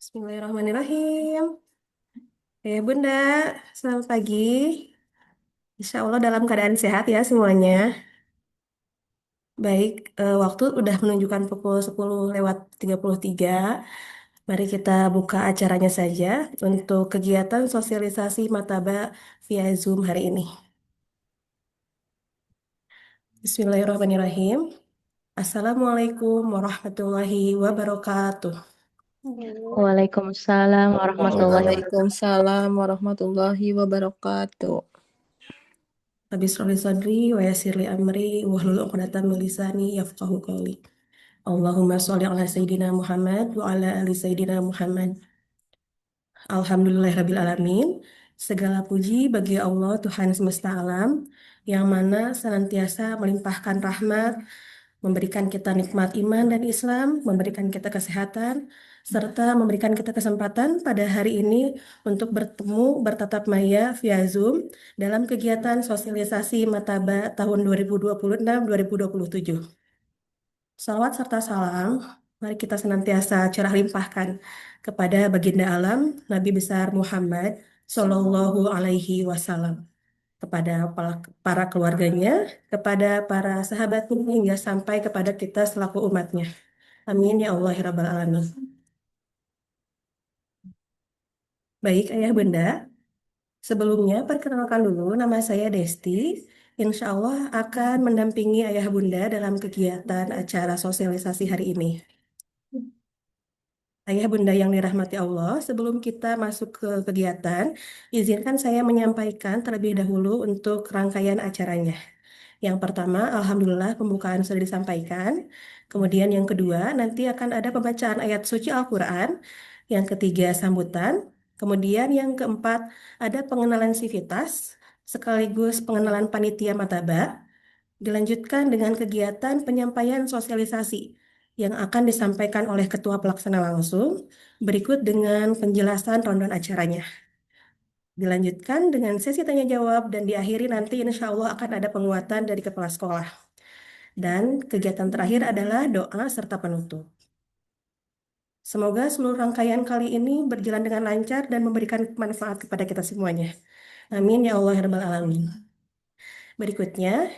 Bismillahirrahmanirrahim. Bunda, selamat pagi. Insya Allah dalam keadaan sehat ya semuanya. Baik, waktu udah menunjukkan pukul 10:33. Mari kita buka acaranya saja untuk kegiatan sosialisasi Mataba via Zoom hari ini. Bismillahirrahmanirrahim. Assalamualaikum warahmatullahi wabarakatuh. Waalaikumsalam warahmatullahi wabarakatuh. Waalaikumsalam warahmatullahi wabarakatuh. Habis roli sodri, wa yassirli amri, wahlul uqdatam min lisani yafqahu qawli. Allahumma sholli ala Sayyidina Muhammad wa ala ali Sayyidina Muhammad. Alhamdulillahirabbil alamin. Segala puji bagi Allah Tuhan semesta alam yang mana senantiasa melimpahkan rahmat, memberikan kita nikmat iman dan Islam, memberikan kita kesehatan, serta memberikan kita kesempatan pada hari ini untuk bertemu bertatap maya via Zoom dalam kegiatan sosialisasi Mataba tahun 2026-2027. Salawat serta salam, mari kita senantiasa curah limpahkan kepada baginda alam Nabi besar Muhammad Shallallahu Alaihi Wasallam, kepada para keluarganya, kepada para sahabatnya hingga sampai kepada kita selaku umatnya. Amin ya Allah ya Rabbal Alamin. Baik ayah bunda, sebelumnya perkenalkan dulu nama saya Desti. Insya Allah akan mendampingi ayah bunda dalam kegiatan acara sosialisasi hari ini. Ayah bunda yang dirahmati Allah, sebelum kita masuk ke kegiatan, izinkan saya menyampaikan terlebih dahulu untuk rangkaian acaranya. Yang pertama, Alhamdulillah pembukaan sudah disampaikan. Kemudian yang kedua, nanti akan ada pembacaan ayat suci Al-Quran. Yang ketiga, sambutan. Kemudian yang keempat, ada pengenalan sivitas, sekaligus pengenalan panitia Mataba. Dilanjutkan dengan kegiatan penyampaian sosialisasi yang akan disampaikan oleh Ketua Pelaksana langsung, berikut dengan penjelasan rundown acaranya. Dilanjutkan dengan sesi tanya jawab dan diakhiri nanti insya Allah akan ada penguatan dari kepala sekolah. Dan kegiatan terakhir adalah doa serta penutup. Semoga seluruh rangkaian kali ini berjalan dengan lancar dan memberikan manfaat kepada kita semuanya. Amin ya Allah ya Rabbal Alamin. Berikutnya,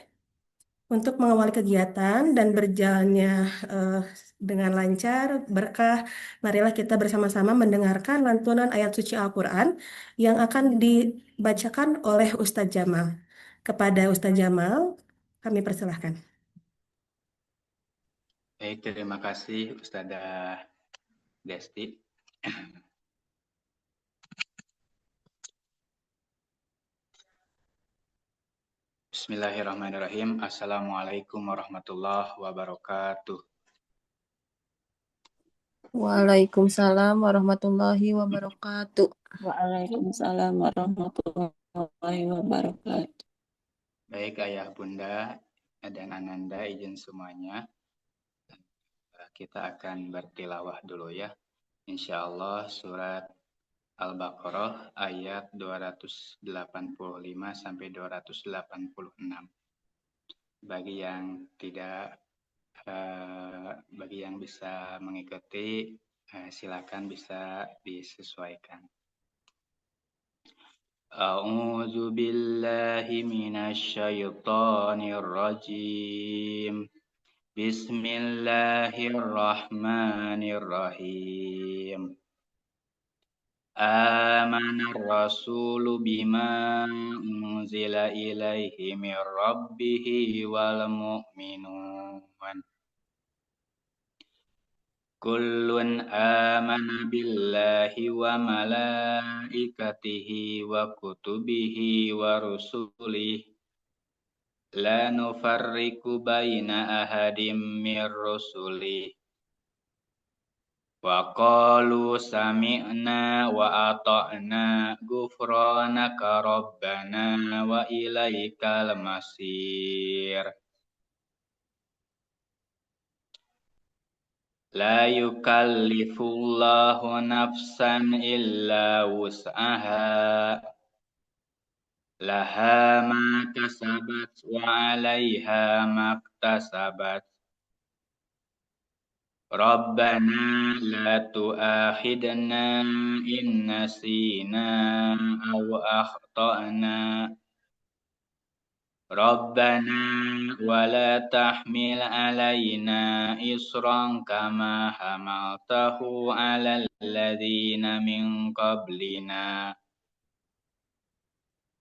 untuk mengawali kegiatan dan berjalannya eh, dengan lancar, berkah, marilah kita bersama-sama mendengarkan lantunan ayat suci Al-Quran yang akan dibacakan oleh Ustadz Jamal. Kepada Ustadz Jamal, kami persilahkan. Baik, terima kasih Ustazah Desti. Bismillahirrahmanirrahim. Assalamualaikum warahmatullahi wabarakatuh. Waalaikumsalam warahmatullahi wabarakatuh. Waalaikumsalam warahmatullahi wabarakatuh. Baik ayah bunda dan ananda izin semuanya. Kita akan bertilawah dulu ya. Insya Allah surat Al-Baqarah ayat 285 sampai 286. Bagi yang tidak bagi yang bisa mengikuti silakan bisa disesuaikan. A'udzu billahi minasy syaithanir rajim. Bismillahirrahmanirrahim. Amanar rasulu bima unzila ilaihi mir rabbihi wal mu'minun. Kullun amana billahi wa malaikatihi wa kutubihi wa rusulihi la nufarriqu baina ahadim mir rusulihi wa qalu sami'na wa ata'na ghufranaka rabbana wa ilaikal masir. La yukallifullahu nafsan illa wus'aha laha ma kasabat wa 'alaiha maktasabat Rabbana la tu'akhidna in nasina aw akhtana. Rabbana wa la tahmil alaina isran kama hamaltahu alal ladzina min qablina.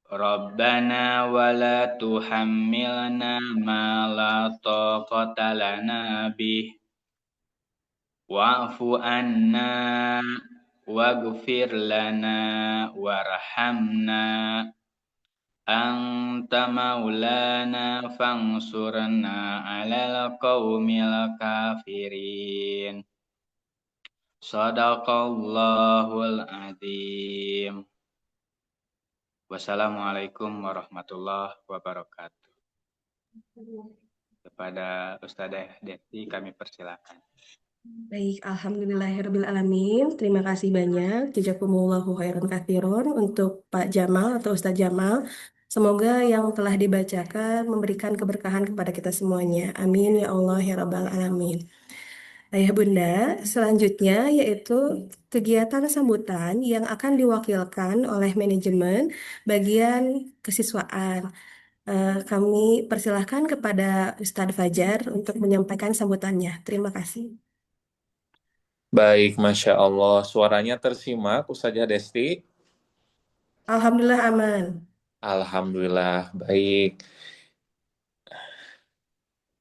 Rabbana wa la tuhammilna ma la taqata lana bih. Wa'fu anna waghfir lana warhamna anta maulana fansurna 'alal qaumil kafirin. Shadaqallahul adzim. Wassalamualaikum warahmatullahi wabarakatuh. Kepada Ustadzah Deti kami persilakan. Baik, alhamdulillahirrabbilalamin. Terima kasih banyak. Jazakumullahu khairan katsiron untuk Pak Jamal atau Ustadz Jamal. Semoga yang telah dibacakan memberikan keberkahan kepada kita semuanya. Amin ya Allah ya Rabbal alamin. Ayah Bunda, selanjutnya yaitu kegiatan sambutan yang akan diwakilkan oleh manajemen bagian kesiswaan. Kami persilahkan kepada Ustadz Fajar untuk menyampaikan sambutannya. Terima kasih. Baik, Masya Allah. Suaranya tersimak, Ustazah Desti. Alhamdulillah aman. Alhamdulillah, baik.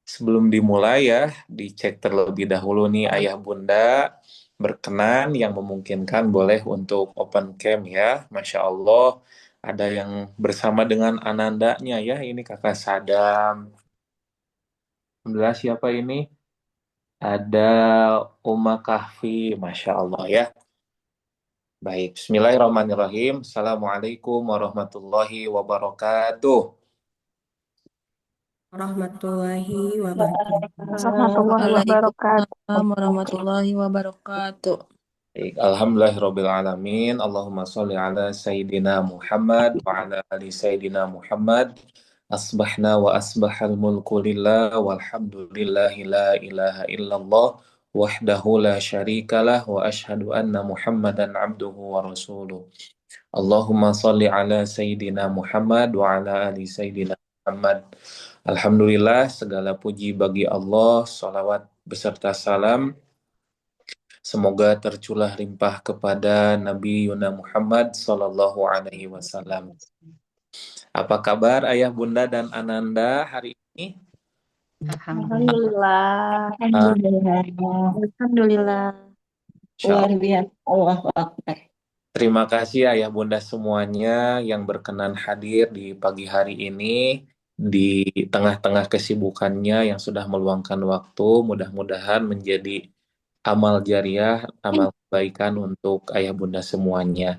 Sebelum dimulai ya, dicek terlebih dahulu nih Ayah Bunda berkenan yang memungkinkan boleh untuk open cam ya. Masya Allah, ada yang bersama dengan anandanya ya. Ini Kakak Sadam. Alhamdulillah siapa ini? Ada Uma Kahfi, Masya Allah ya. Baik, Bismillahirrahmanirrahim. Assalamualaikum warahmatullahi wabarakatuh. Warahmatullahi wabarakatuh. Warahmatullahi wabarakatuh. Waalaikumsalam warahmatullahi wabarakatuh. Baik, Alhamdulillahirabbil alamin. Allahumma sholli ala Sayyidina Muhammad wa ala ali Sayyidina Muhammad. Asbahna wa asbahal mulku lillah walhamdulillahi la ilaha illallah wahdahu la syarikalah wa ashhadu anna Muhammadan abduhu wa rasuluh. Allahumma sholli ala Sayyidina Muhammad wa ala ali Sayyidina Muhammad. Alhamdulillah, segala puji bagi Allah, salawat beserta salam semoga tercurah limpah kepada Nabi Yuna Muhammad Sallallahu Alaihi Wasallam. Apa kabar Ayah Bunda dan Ananda hari ini? Alhamdulillah. Alhamdulillah. Luar biasa. Allahu Akbar. Terima kasih Ayah Bunda semuanya yang berkenan hadir di pagi hari ini di tengah-tengah kesibukannya yang sudah meluangkan waktu. Mudah-mudahan menjadi amal jariah, amal kebaikan untuk Ayah Bunda semuanya.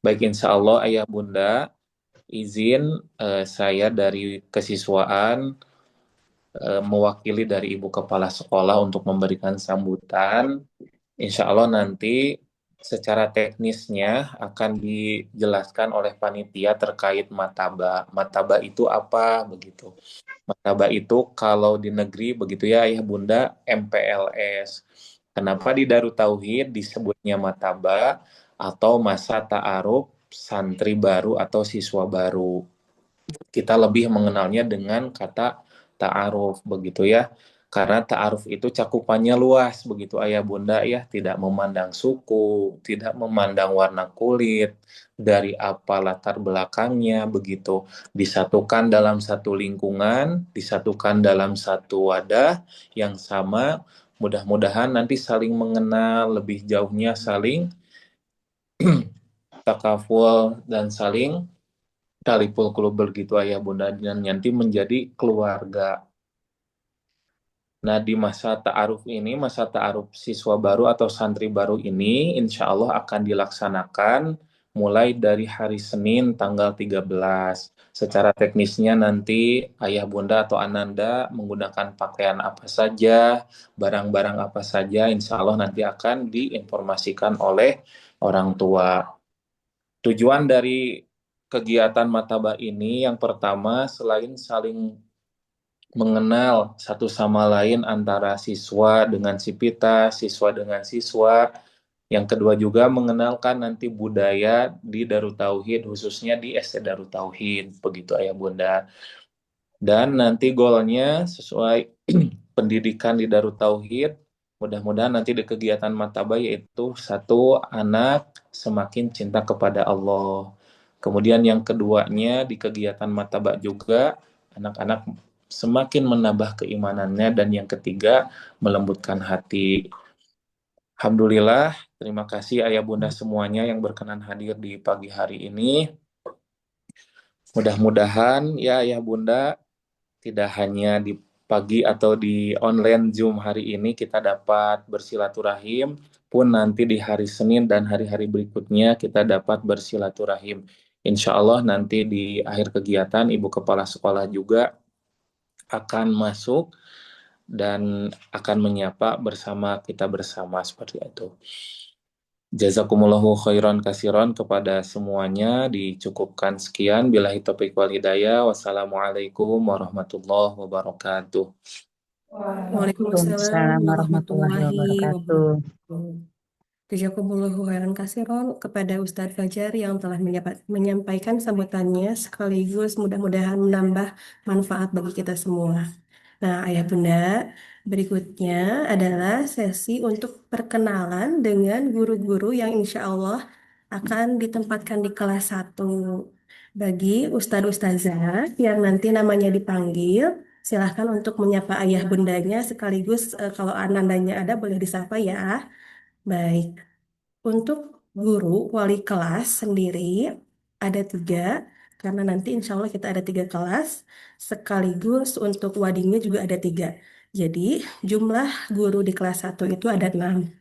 Baik, insya Allah Ayah Bunda izin saya dari kesiswaan mewakili dari Ibu Kepala Sekolah untuk memberikan sambutan. Insya Allah nanti secara teknisnya akan dijelaskan oleh panitia terkait mataba. Mataba itu apa begitu? Mataba itu kalau di negeri begitu ya Ayah Bunda MPLS. Kenapa di Darut Tauhid disebutnya mataba atau masa ta'aruf santri baru atau siswa baru? Kita lebih mengenalnya dengan kata ta'aruf begitu ya. Karena ta'aruf itu cakupannya luas begitu Ayah Bunda ya, tidak memandang suku, tidak memandang warna kulit, dari apa latar belakangnya begitu. Disatukan dalam satu lingkungan, disatukan dalam satu wadah yang sama. Mudah-mudahan nanti saling mengenal, lebih jauhnya saling takaful dan saling talipul qulub begitu Ayah Bunda, dan nanti menjadi keluarga. Nah, di masa ta'aruf ini, masa ta'aruf siswa baru atau santri baru ini, insya Allah akan dilaksanakan mulai dari hari Senin tanggal 13. Secara teknisnya nanti Ayah Bunda atau Ananda menggunakan pakaian apa saja, barang-barang apa saja, insya Allah nanti akan diinformasikan oleh orang tua. Tujuan dari kegiatan mataba ini yang pertama selain saling mengenal satu sama lain antara siswa dengan sivitas, siswa dengan siswa. Yang kedua juga mengenalkan nanti budaya di Darut Tauhid, khususnya di SD Darut Tauhid, begitu Ayah Bunda. Dan nanti goalnya sesuai pendidikan di Darut Tauhid, mudah-mudahan nanti di kegiatan Mataba yaitu satu, anak semakin cinta kepada Allah. Kemudian yang keduanya di kegiatan Mataba juga anak-anak semakin menambah keimanannya, dan yang ketiga melembutkan hati. Alhamdulillah, terima kasih Ayah Bunda semuanya yang berkenan hadir di pagi hari ini. Mudah-mudahan ya Ayah Bunda, tidak hanya di pagi atau di online Zoom hari ini kita dapat bersilaturahim, pun nanti di hari Senin dan hari-hari berikutnya kita dapat bersilaturahim. Insya Allah nanti di akhir kegiatan Ibu Kepala Sekolah juga akan masuk dan akan menyapa bersama kita bersama seperti itu. Jazakumullahu khairan kasiron kepada semuanya, dicukupkan sekian. Billahi taufiq wal hidayah. Wassalamualaikum warahmatullahi wabarakatuh. Waalaikumsalam Waalaikumsalam warahmatullahi warahmatullahi wabarakatuh. wabarakatuh. Jazakumullahu khairan katsiran kepada Ustadz Fajar yang telah menyampaikan sambutannya, sekaligus mudah-mudahan menambah manfaat bagi kita semua. Nah, Ayah Bunda, berikutnya adalah sesi untuk perkenalan dengan guru-guru yang insya Allah akan ditempatkan di kelas 1. Bagi Ustadz Ustazah yang nanti namanya dipanggil, silahkan untuk menyapa Ayah Bundanya, sekaligus kalau anandanya ada boleh disapa ya. Baik, untuk guru wali kelas sendiri ada 3, karena nanti insya Allah kita ada 3 kelas, sekaligus untuk wadinya juga ada 3. Jadi jumlah guru di kelas 1 itu ada 6.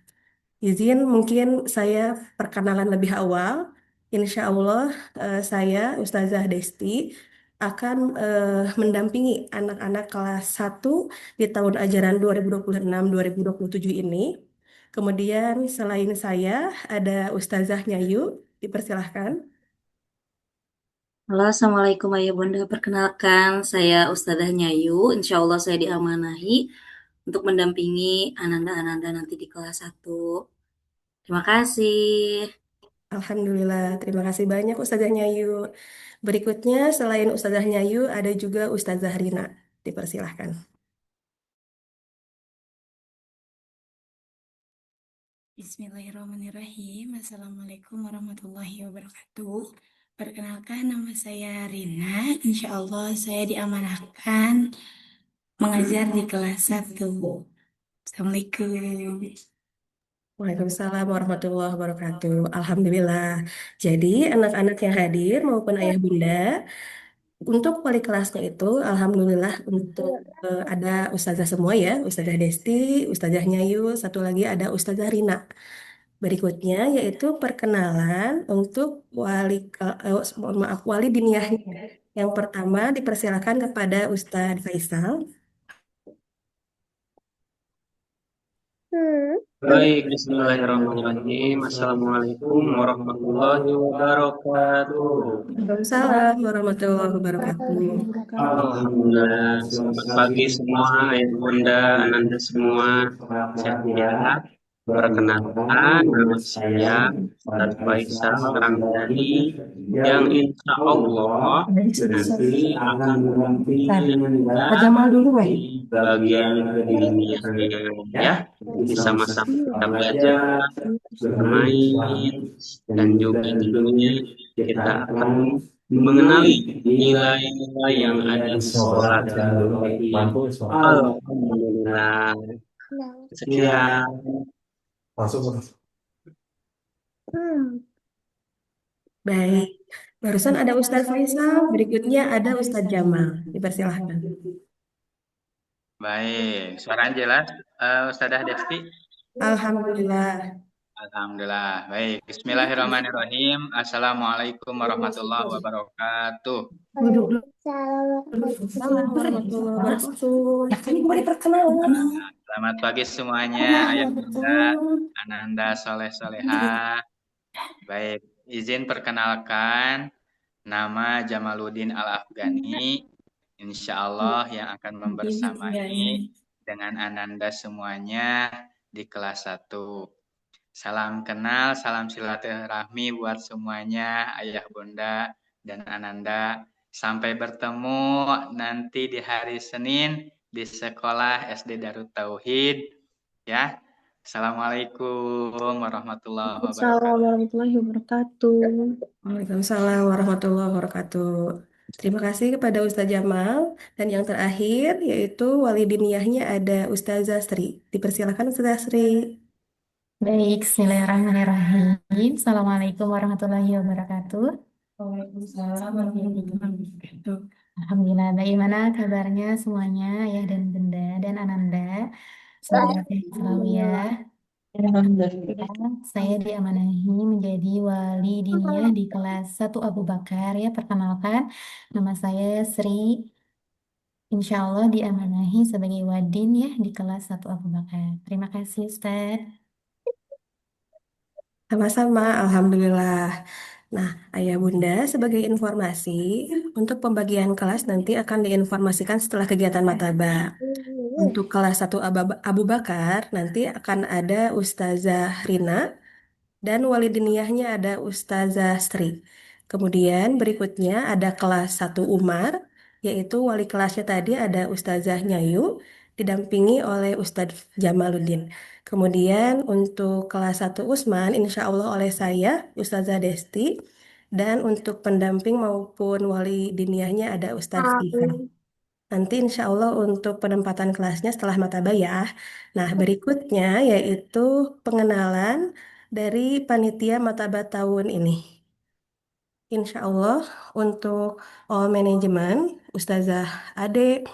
Izin mungkin saya perkenalan lebih awal. Insya Allah saya Ustazah Desti akan mendampingi anak-anak kelas 1 di tahun ajaran 2026-2027 ini. Kemudian selain saya ada Ustazah Nyayu, dipersilahkan. Halo, Assalamualaikum Ayah Bunda. Perkenalkan, saya Ustadzah Nyayu. Insya Allah saya diamanahi untuk mendampingi Ananda-Ananda nanti di kelas 1. Terima kasih. Alhamdulillah, terima kasih banyak Ustazah Nyayu. Berikutnya selain Ustazah Nyayu ada juga Ustazah Rina, dipersilahkan. Bismillahirrahmanirrahim. Assalamualaikum warahmatullahi wabarakatuh. Perkenalkan, nama saya Rina. Insya Allah saya diamanahkan mengajar di kelas 1. Assalamualaikum. Waalaikumsalam warahmatullahi wabarakatuh. Alhamdulillah. Jadi anak-anak yang hadir maupun ayah bunda, untuk wali kelasnya itu alhamdulillah untuk ada ustazah semua ya, Ustazah Desti, Ustazah Nyayu, satu lagi ada Ustazah Rina. Berikutnya yaitu perkenalan untuk mohon maaf, wali diniyahnya. Yang pertama dipersilakan kepada Ustadz Faisal. Baik, bismillahirrahmanirrahim. Assalamualaikum warahmatullahi wabarakatuh. Waalaikumsalam warahmatullahi wabarakatuh. Alhamdulillah, selamat pagi semua, ayah bunda, ananda semua, sehat. Perkenalkan, nama saya Ustadz Faisal Ramdhani, yang insya Allah nanti akan mendampingi Jamal dulu, di bagian dirinya, ya. Sama-sama kita belajar, bermain, dan juga tentunya kita akan mengenali nilai-nilai yang ada di sekolah. Alhamdulillah. Sekian. Baik, barusan ada Ustadz Faisal, berikutnya ada Ustadz Jamal. Dipersilahkan. Baik, suara jelas, Ustazah Desti. Alhamdulillah. Alhamdulillah. Baik, bismillahirrahmanirrahim. Assalamualaikum warahmatullahi wabarakatuh. Duduk dulu. Assalamualaikum warahmatullahi wabarakatuh. Ya, ini boleh perkenalan. Selamat pagi semuanya, ayah bunda, ananda soleh soleha. Baik, izin perkenalkan, nama Jamaluddin Al-Afghani, Insya Allah yang akan membersamai Bismillah. dengan Ananda semuanya di kelas 1. Salam kenal, salam silaturahmi buat semuanya, Ayah Bunda dan Ananda. Sampai bertemu nanti di hari Senin di sekolah SD Darut Tauhid. Ya. Assalamualaikum warahmatullahi Assalamualaikum wabarakatuh. warahmatullahi wabarakatuh. Waalaikumsalam warahmatullahi wabarakatuh. Terima kasih kepada Ustaz Jamal. Dan yang terakhir yaitu wali diniyahnya ada Ustazah Sri. Dipersilakan Ustazah Sri. Baik, bismillahirrahmanirrahim. Assalamualaikum warahmatullahi wabarakatuh. Waalaikumsalam warahmatullahi wabarakatuh. Alhamdulillah, bagaimana kabarnya semuanya, Ayah dan Bunda dan Ananda? Semoga sehat selalu ya. Alhamdulillah. Saya diamanahi menjadi wali diniyah di kelas 1 Abu Bakar ya. Perkenalkan, nama saya Sri. Insya Allah diamanahi sebagai wadin ya di kelas 1 Abu Bakar. Terima kasih Ustaz. Sama-sama, Alhamdulillah. Nah, Ayah Bunda, sebagai informasi, untuk pembagian kelas nanti akan diinformasikan setelah kegiatan mataba. Untuk kelas 1 Abu Bakar, nanti akan ada Ustazah Rina, dan wali diniyahnya ada Ustazah Sri. Kemudian berikutnya ada kelas 1 Umar, yaitu wali kelasnya tadi ada Ustazah Nyayu, didampingi oleh Ustadz Jamaluddin. Kemudian untuk kelas 1 Usman, insya Allah oleh saya, Ustazah Desti, dan untuk pendamping maupun wali diniyahnya ada Ustadz Ivan. Nanti insya Allah untuk penempatan kelasnya setelah matabayah. Nah, berikutnya yaitu pengenalan dari panitia Matabah tahun ini. Insya Allah untuk all manajemen, Ustazah Ade,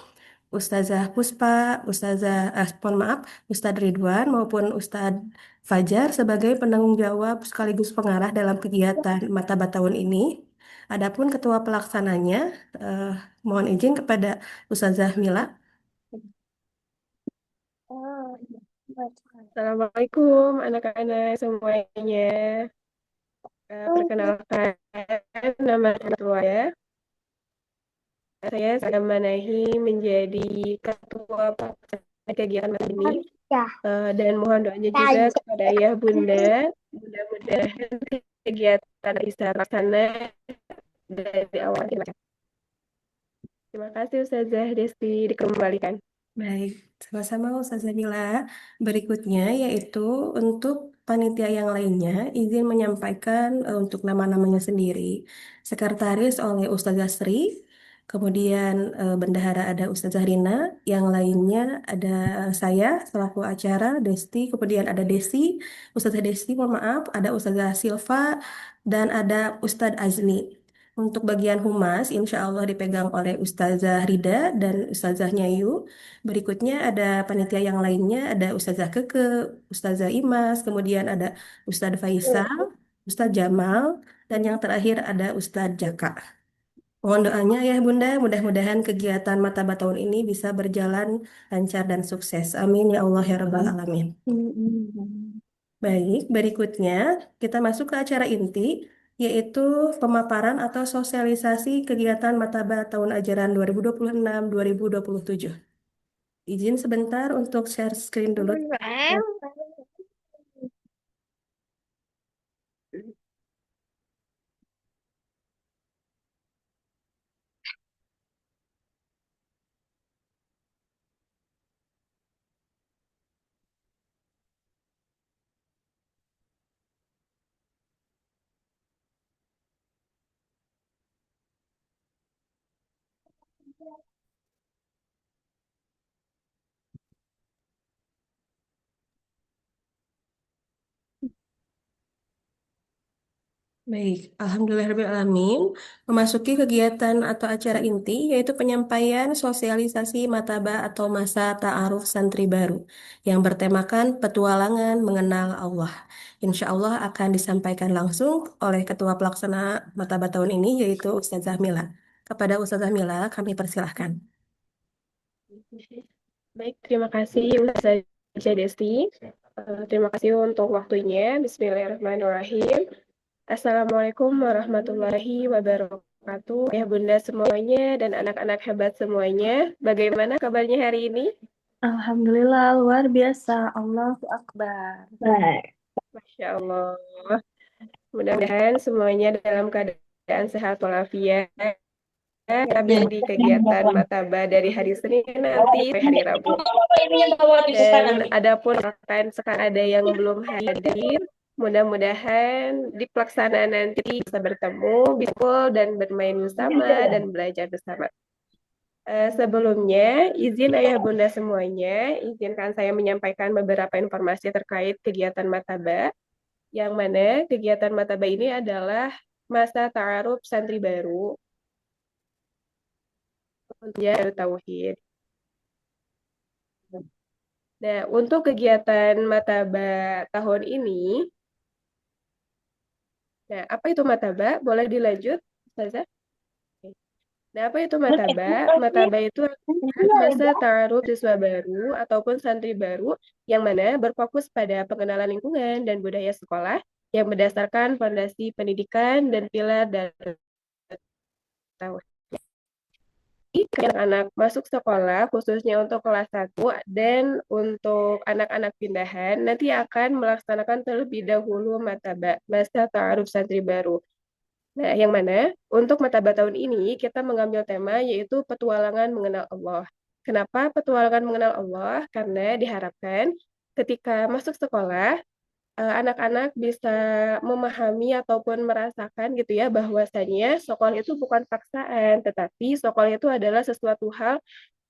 Ustazah Puspa, mohon maaf, Ustadz Ridwan maupun Ustadz Fajar sebagai penanggung jawab sekaligus pengarah dalam kegiatan Matabah tahun ini. Adapun ketua pelaksananya, eh, mohon izin kepada Ustazah Mila. Assalamualaikum anak-anak semuanya. Perkenalkan, nama saya. Saya Manahi menjadi ketua pelaksana kegiatan ini. Dan mohon doanya juga kepada Ayah Bunda. Mudah-mudahan kegiatan bisa terlaksana dari awal. Terima kasih Ustazah Desti, dikembalikan. Baik, sama-sama Ustazah Mila. Berikutnya yaitu untuk panitia yang lainnya, izin menyampaikan untuk nama-namanya sendiri. Sekretaris oleh Ustazah Sri, kemudian bendahara ada Ustazah Rina, yang lainnya ada saya selaku acara, Desti, kemudian ada Desi, Ustazah Desti, mohon maaf, ada Ustazah Silva, dan ada Ustadz Azmi. Untuk bagian humas, insya Allah dipegang oleh Ustazah Rida dan Ustazah Nyayu. Berikutnya ada panitia yang lainnya, ada Ustazah Keke, Ustazah Imas, kemudian ada Ustadz Faisal, Ustadz Jamal, dan yang terakhir ada Ustadz Jaka. Mohon doanya ya Bunda, mudah-mudahan kegiatan Matabah tahun ini bisa berjalan lancar dan sukses. Amin ya Allah ya Rabbal Alamin. Baik, berikutnya kita masuk ke acara inti, yaitu pemaparan atau sosialisasi kegiatan Matabah tahun ajaran 2026-2027. Izin sebentar untuk share screen dulu. Baik, Alhamdulillahirrahmanirrahim. Memasuki kegiatan atau acara inti, yaitu penyampaian sosialisasi Matabah atau masa ta'aruf santri baru, yang bertemakan petualangan mengenal Allah. Insya Allah akan disampaikan langsung oleh Ketua Pelaksana Matabah tahun ini, yaitu Ustazah Mila. Kepada Ustazah Mila, kami persilahkan. Baik, terima kasih Ustazah Desti. Terima kasih untuk waktunya. Bismillahirrahmanirrahim. Assalamualaikum warahmatullahi wabarakatuh. wabarakatuh. Ya Bunda semuanya dan anak-anak hebat semuanya. Bagaimana kabarnya hari ini? Alhamdulillah, luar biasa. Allahu Akbar. Baik. Masya Allah. Mudah-mudahan semuanya dalam keadaan sehat walafiat. Kita bisa di kegiatan Mataba dari hari Senin nanti sampai hari Rabu. Dan adapun rekan sekarang ada yang belum hadir, mudah-mudahan di pelaksanaan nanti bisa bertemu, bisa dan bermain bersama dan belajar bersama. Sebelumnya, izin ayah bunda semuanya, izinkan saya menyampaikan beberapa informasi terkait kegiatan Mataba, yang mana kegiatan Mataba ini adalah masa ta'aruf santri baru untuk tauhid. Nah, untuk kegiatan Mataba tahun ini, nah apa itu Mataba? Boleh dilanjut, Ustazah? Nah, apa itu Mataba? Mataba itu adalah masa ta'aruf siswa baru ataupun santri baru yang mana berfokus pada pengenalan lingkungan dan budaya sekolah yang berdasarkan fondasi pendidikan dan pilar dari tauhid. Anak-anak masuk sekolah khususnya untuk kelas 1 dan untuk anak-anak pindahan nanti akan melaksanakan terlebih dahulu mataba, masa ta'aruf santri baru. Nah, yang mana untuk mataba tahun ini kita mengambil tema yaitu petualangan mengenal Allah. Kenapa petualangan mengenal Allah? Karena diharapkan ketika masuk sekolah anak-anak bisa memahami ataupun merasakan gitu ya bahwasanya sekolah itu bukan paksaan, tetapi sekolah itu adalah sesuatu hal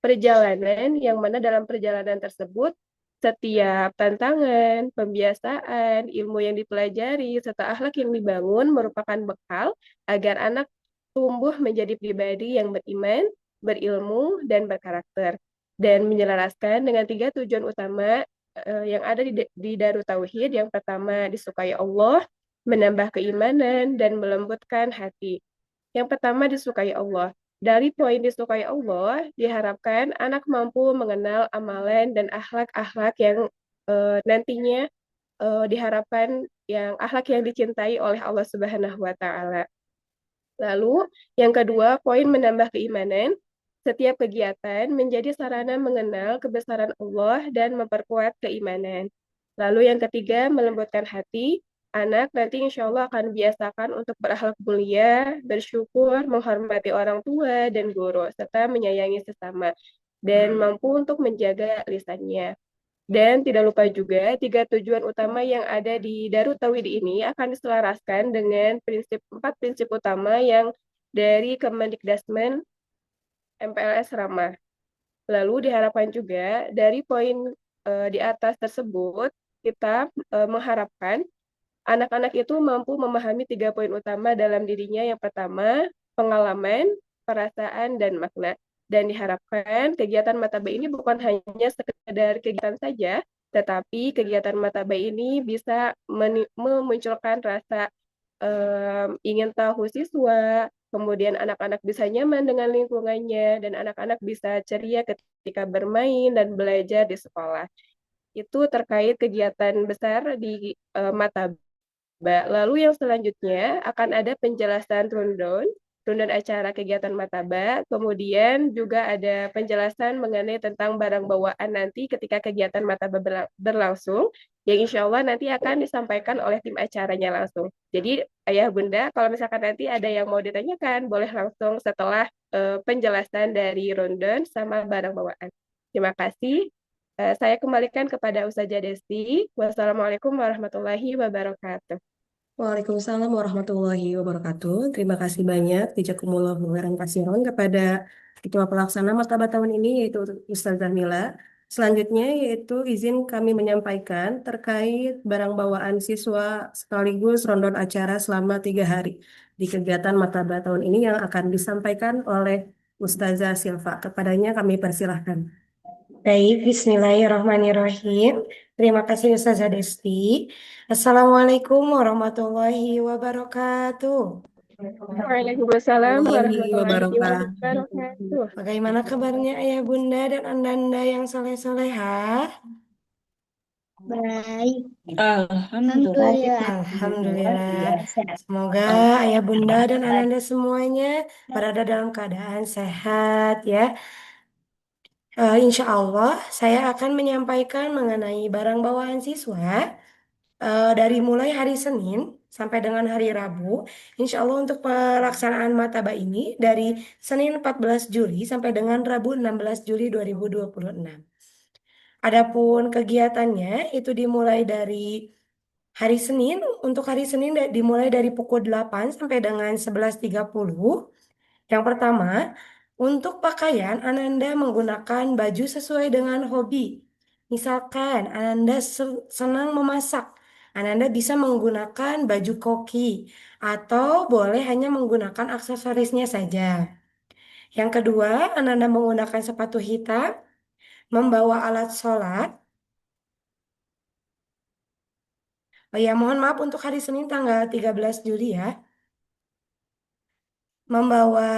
perjalanan yang mana dalam perjalanan tersebut setiap tantangan, pembiasaan, ilmu yang dipelajari, serta akhlak yang dibangun merupakan bekal agar anak tumbuh menjadi pribadi yang beriman, berilmu, dan berkarakter. Dan menyelaraskan dengan 3 tujuan utama yang ada di Darut Tauhid. Yang pertama, disukai Allah, menambah keimanan, dan melembutkan hati. Yang pertama, disukai Allah. Dari poin disukai Allah, diharapkan anak mampu mengenal amalan dan akhlak-akhlak yang nantinya diharapkan yang akhlak yang dicintai oleh Allah Subhanahu wa taala. Lalu, yang kedua, poin menambah keimanan. Setiap kegiatan menjadi sarana mengenal kebesaran Allah dan memperkuat keimanan. Lalu yang ketiga, melembutkan hati. Anak nanti insya Allah akan biasakan untuk berakhlak mulia, bersyukur, menghormati orang tua dan guru, serta menyayangi sesama, dan mampu untuk menjaga lisannya. Dan tidak lupa juga, 3 tujuan utama yang ada di Darut Tauhid ini akan diselaraskan dengan 4 prinsip utama yang dari Kemendikbudristek MPLS Ramah. Lalu diharapkan juga dari poin di atas tersebut, kita mengharapkan anak-anak itu mampu memahami 3 poin utama dalam dirinya. Yang pertama, pengalaman, perasaan, dan makna. Dan diharapkan kegiatan Matabai ini bukan hanya sekedar kegiatan saja, tetapi kegiatan Matabai ini bisa memunculkan rasa ingin tahu siswa, kemudian anak-anak bisa nyaman dengan lingkungannya, dan anak-anak bisa ceria ketika bermain dan belajar di sekolah. Itu terkait kegiatan besar di Matabai. Lalu yang selanjutnya akan ada penjelasan rundown acara kegiatan Mataba, kemudian juga ada penjelasan mengenai tentang barang bawaan nanti ketika kegiatan Mataba berlangsung, yang insya Allah nanti akan disampaikan oleh tim acaranya langsung. Jadi ayah bunda, kalau misalkan nanti ada yang mau ditanyakan, boleh langsung setelah penjelasan dari rundown sama barang bawaan. Terima kasih. Saya kembalikan kepada Ustazah Desti. Wassalamualaikum warahmatullahi wabarakatuh. Waalaikumsalam warahmatullahi wabarakatuh. Terima kasih banyak jazakumullah khairan katsiran kepada Ketua Pelaksana Maktabah tahun ini yaitu Ustazah Mila. Selanjutnya yaitu izin kami menyampaikan terkait barang bawaan siswa sekaligus rondon acara selama 3 hari di kegiatan Maktabah tahun ini yang akan disampaikan oleh Ustazah Silva. Kepadanya kami persilahkan. Baik, bismillahirrahmanirrahim. Terima kasih Ustazah Desti. Assalamualaikum warahmatullahi wabarakatuh. Waalaikumsalam Warahmatullahi warahmatullahi wabarakatuh. wabarakatuh. Bagaimana kabarnya ayah bunda dan anda yang soleh-solehah? Baik, Alhamdulillah. Luar Alhamdulillah. biasa. Semoga Allah ayah bunda dan Akbar. ananda semuanya berada dalam keadaan sehat ya. Insya Allah saya akan menyampaikan mengenai barang bawaan siswa dari mulai hari Senin sampai dengan hari Rabu. Insya Allah untuk pelaksanaan mataba ini dari Senin 14 Juli sampai dengan Rabu 16 Juli 2026. Adapun kegiatannya itu dimulai dari hari Senin, untuk hari Senin dimulai dari pukul 8 sampai dengan 11.30. Yang pertama, untuk pakaian Ananda menggunakan baju sesuai dengan hobi. Misalkan Ananda senang memasak, Ananda bisa menggunakan baju koki atau boleh hanya menggunakan aksesorisnya saja. Yang kedua, Ananda menggunakan sepatu hitam, membawa alat sholat. Oh ya, mohon maaf untuk hari Senin tanggal 13 Juli ya. Membawa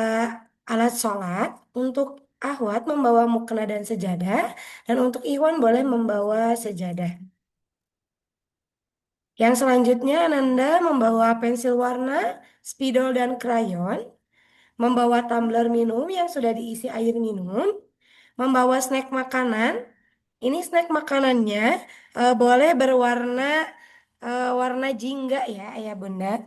alat sholat, untuk Ahwat membawa mukena dan sejadah, dan untuk Iwan boleh membawa sejadah. Yang selanjutnya Ananda membawa pensil warna, spidol dan krayon, membawa tumbler minum yang sudah diisi air minum, membawa snack makanan. Ini snack makanannya boleh berwarna warna jingga ya, Ayah Bunda.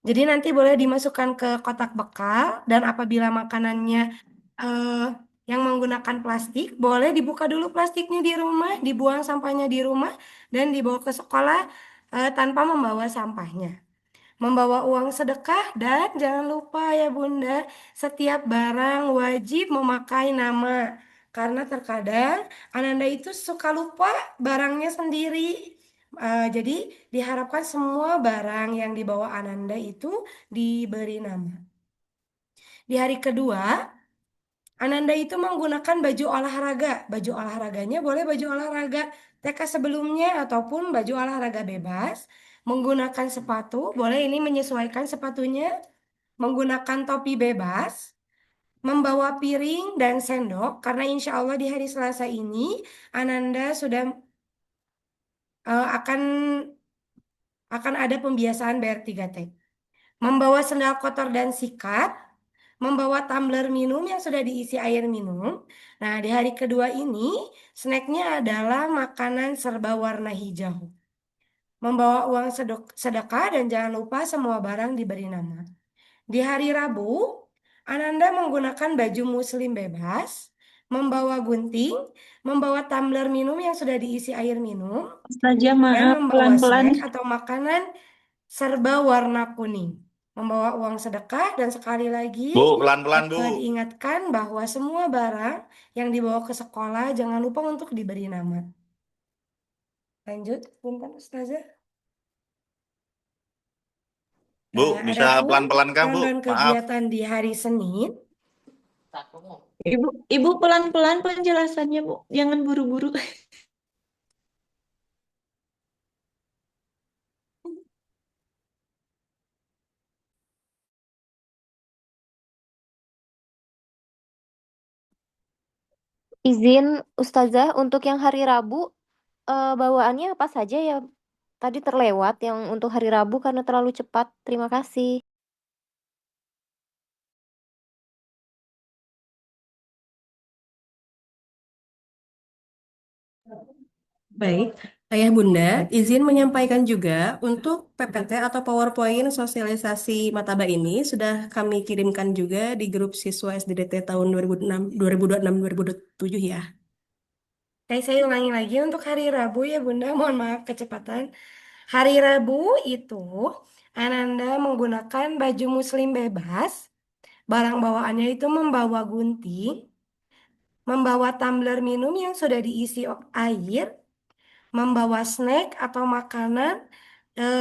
Jadi nanti boleh dimasukkan ke kotak bekal dan apabila makanannya eh, yang menggunakan plastik, boleh dibuka dulu plastiknya di rumah, dibuang sampahnya di rumah dan dibawa ke sekolah tanpa membawa sampahnya. Membawa uang sedekah dan jangan lupa ya Bunda, setiap barang wajib memakai nama. Karena terkadang Ananda itu suka lupa barangnya sendiri. Jadi diharapkan semua barang yang dibawa Ananda itu diberi nama. Di hari kedua, Ananda itu menggunakan baju olahraga. Baju olahraganya boleh baju olahraga TK sebelumnya ataupun baju olahraga bebas. Menggunakan sepatu, boleh ini menyesuaikan sepatunya. Menggunakan topi bebas. Membawa piring dan sendok karena insya Allah di hari Selasa ini Ananda sudah akan ada pembiasaan bayar 3T. Membawa sendal kotor dan sikat, membawa tumbler minum yang sudah diisi air minum. Nah, di hari kedua ini, snacknya adalah makanan serba warna hijau. Membawa uang sedekah dan jangan lupa semua barang diberi nama. Di hari Rabu, Ananda menggunakan baju muslim bebas, membawa gunting, membawa tumbler minum yang sudah diisi air minum, Saja dan maaf, membawa pelan-pelan. snack atau makanan serba warna kuning. Membawa uang sedekah dan sekali lagi Bu, pelan-pelan, Bu. diingatkan bahwa semua barang yang dibawa ke sekolah jangan lupa untuk diberi nama. Lanjut, punten Ustazah. Bu, Nah, bisa adapun pelan-pelan kah, Bu? rundown Maaf. kegiatan di hari Senin. Ibu pelan-pelan penjelasannya, Bu. Jangan buru-buru. izin Ustazah untuk yang hari Rabu bawaannya apa saja ya? Tadi terlewat yang untuk hari Rabu karena terlalu cepat. Terima kasih. Baik, Ayah Bunda, izin menyampaikan juga untuk PPT atau PowerPoint sosialisasi Mataba ini sudah kami kirimkan juga di grup siswa SDDT tahun 2006, 2026-2027 ya. Oke, saya ulangi lagi untuk hari Rabu ya Bunda, mohon maaf kecepatan. Hari Rabu itu Ananda menggunakan baju muslim bebas, barang bawaannya itu membawa gunting, membawa tumbler minum yang sudah diisi air, membawa snack atau makanan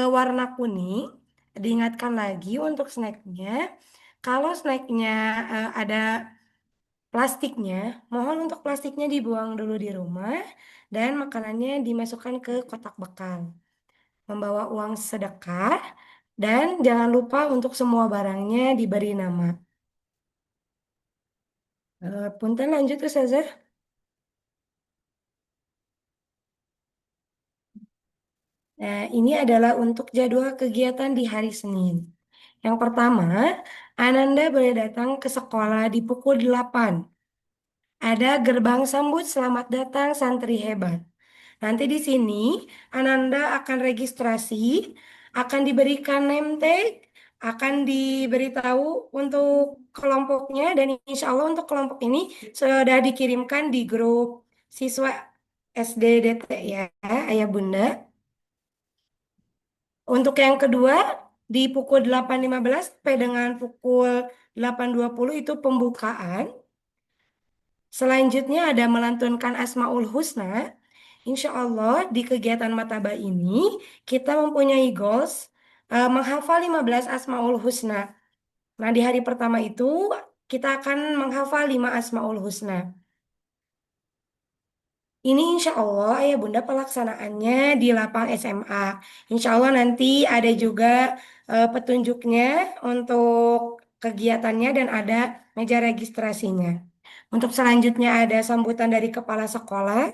warna kuning. Diingatkan lagi untuk snacknya, kalau snacknya ada plastiknya, mohon untuk plastiknya dibuang dulu di rumah dan makanannya dimasukkan ke kotak bekal. Membawa uang sedekah dan jangan lupa untuk semua barangnya diberi nama. Punten lanjut Ustazah. Nah, ini adalah untuk jadwal kegiatan di hari Senin. Yang pertama, Ananda boleh datang ke sekolah di pukul 8. Ada gerbang sambut selamat datang santri hebat. Nanti di sini Ananda akan registrasi, akan diberikan name tag, akan diberitahu untuk kelompoknya dan insya Allah untuk kelompok ini sudah dikirimkan di grup siswa SDDT ya, Ayah Bunda. Untuk yang kedua di pukul 8.15 sampai dengan pukul 8.20 itu pembukaan. Selanjutnya ada melantunkan Asmaul Husna. Insya Allah di kegiatan Mataba ini kita mempunyai goals menghafal 15 Asmaul Husna. Nah di hari pertama itu kita akan menghafal 5 Asmaul Husna. Ini insya Allah Ayah Bunda pelaksanaannya di lapang SMA. Insya Allah nanti ada juga petunjuknya untuk kegiatannya dan ada meja registrasinya. Untuk selanjutnya ada sambutan dari kepala sekolah.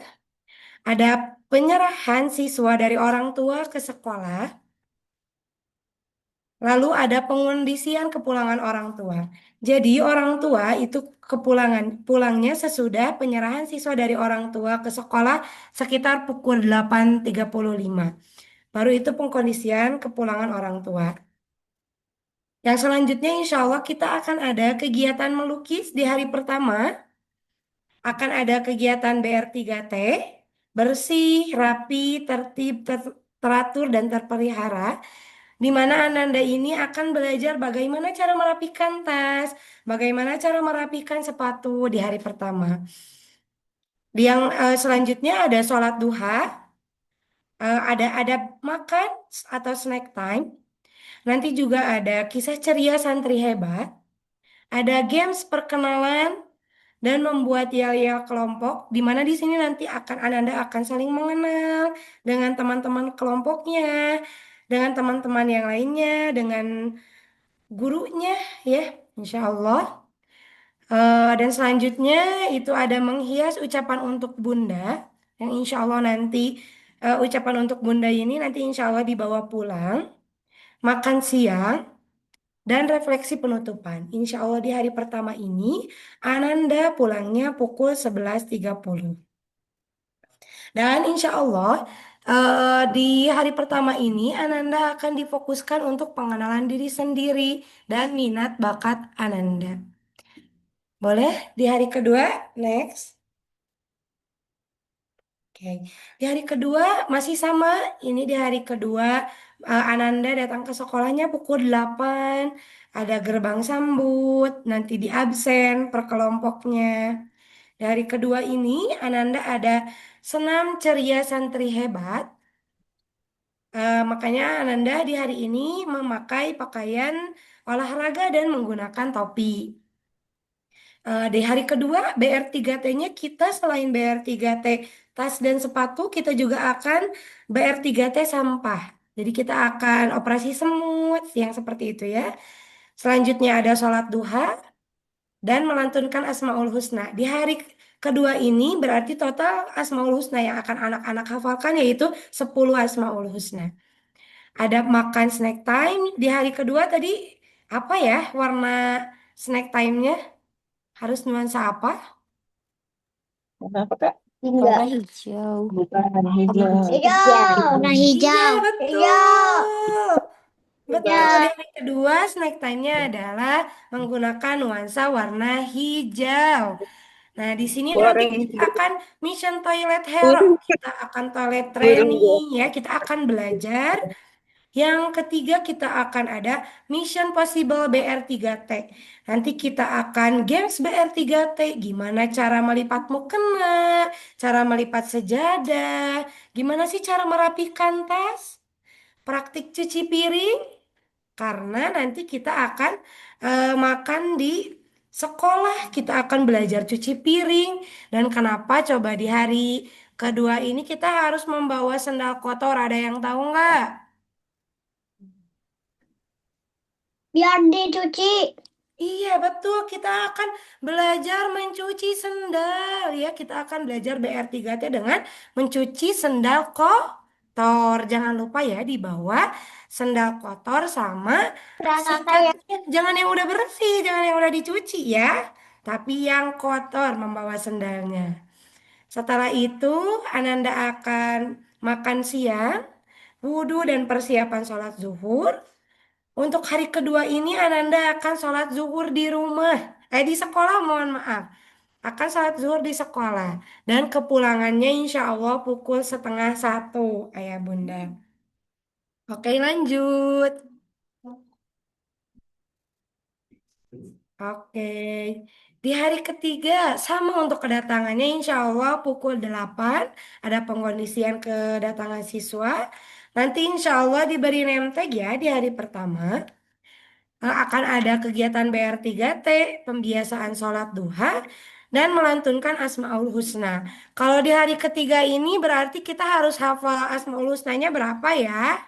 Ada penyerahan siswa dari orang tua ke sekolah, lalu ada pengondisian kepulangan orang tua. Jadi orang tua itu pulangnya sesudah penyerahan siswa dari orang tua ke sekolah sekitar pukul 8.35. Baru itu pengkondisian kepulangan orang tua. Yang selanjutnya insya Allah kita akan ada kegiatan melukis di hari pertama. Akan ada kegiatan BR3T, bersih, rapi, tertib, teratur, dan terpelihara, di mana Ananda ini akan belajar bagaimana cara merapikan tas, bagaimana cara merapikan sepatu di hari pertama. Yang selanjutnya ada sholat duha, ada makan atau snack time, nanti juga ada kisah ceria santri hebat, ada games perkenalan, dan membuat yel-yel kelompok di mana di sini nanti Ananda akan saling mengenal dengan teman-teman kelompoknya, dengan teman-teman yang lainnya, dengan gurunya ya, insya Allah. Dan selanjutnya itu ada menghias ucapan untuk Bunda yang insya Allah nanti ucapan untuk Bunda ini nanti insya Allah dibawa pulang, makan siang, dan refleksi penutupan. Insya Allah di hari pertama ini, Ananda pulangnya pukul 11.30. Dan insya Allah di hari pertama ini, Ananda akan difokuskan untuk pengenalan diri sendiri dan minat bakat Ananda. Boleh di hari kedua, next. Oke, di hari kedua masih sama. Ini di hari kedua Ananda datang ke sekolahnya pukul 8. Ada gerbang sambut, nanti di absen per kelompoknya. Di hari kedua ini Ananda ada senam ceria santri hebat. Makanya Ananda di hari ini memakai pakaian olahraga dan menggunakan topi. Di hari kedua BR3T-nya kita selain BR3T tas dan sepatu, kita juga akan BR3T sampah. Jadi kita akan operasi semut yang seperti itu ya. Selanjutnya ada sholat duha dan melantunkan Asmaul Husna. Di hari kedua ini berarti total Asmaul Husna yang akan anak-anak hafalkan yaitu 10 Asmaul Husna. Ada makan snack time. Di hari kedua tadi apa ya warna snack time-nya? Harus nuansa apa? Kenapa, Kak? Warna hijau. Bukan hijau. Warna hijau. Iya, betul. Betul, di hari kedua snack time-nya adalah menggunakan nuansa warna hijau. Nah, di sini nanti kita akan mission toilet hero. Kita akan toilet training ya, kita akan belajar. Yang ketiga kita akan ada Mission Possible BR3T. Nanti kita akan games BR3T. Gimana cara melipat mukena, cara melipat sejadah, gimana sih cara merapikan tas, praktik cuci piring. Karena nanti kita akan makan di sekolah, kita akan belajar cuci piring. Dan kenapa coba di hari kedua ini kita harus membawa sendal kotor, ada yang tahu nggak? Biar dicuci. Iya betul, kita akan belajar mencuci sendal ya. Kita akan belajar BR3T dengan mencuci sendal kotor. Jangan lupa ya dibawa sendal kotor sama Kakak ya. sikatnya. Jangan yang udah bersih, jangan yang udah dicuci ya. Tapi yang kotor membawa sendalnya. Setelah itu, Ananda akan makan siang, wudhu dan persiapan sholat zuhur. Untuk hari kedua ini Ananda akan sholat zuhur di rumah. Di sekolah, mohon maaf. Akan sholat zuhur di sekolah. Dan kepulangannya insya Allah pukul 12:30, Ayah Bunda. Oke, lanjut. Oke. Di hari ketiga, sama untuk kedatangannya insya Allah pukul 8. Ada pengkondisian kedatangan siswa. Nanti insya Allah diberi name tag ya di hari pertama. Akan ada kegiatan BR3T, pembiasaan sholat duha, dan melantunkan Asmaul Husna. Kalau di hari ketiga ini berarti kita harus hafal Asmaul Husnanya berapa ya?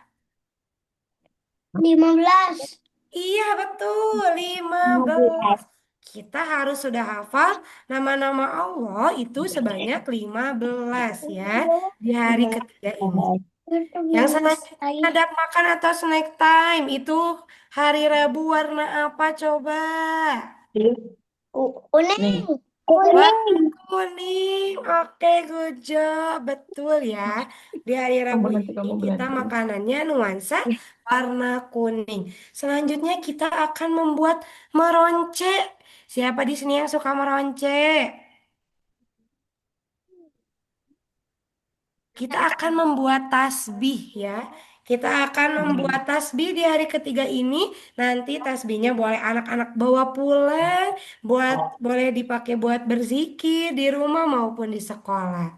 15. Iya betul, 15. Kita harus sudah hafal nama-nama Allah itu sebanyak 15 ya di hari ketiga ini. Yang selanjutnya ada makan atau snack time itu hari Rabu warna apa coba? Kuning. Warna Kuning. kuning. Oke, good job. Betul ya. Di hari Rabu ini kita makanannya nuansa warna kuning. Selanjutnya kita akan membuat meronce. Siapa di sini yang suka meronce? Kita akan membuat tasbih ya. Kita akan membuat tasbih di hari ketiga ini. Nanti tasbihnya boleh anak-anak bawa pulang, boleh dipakai buat berzikir di rumah maupun di sekolah.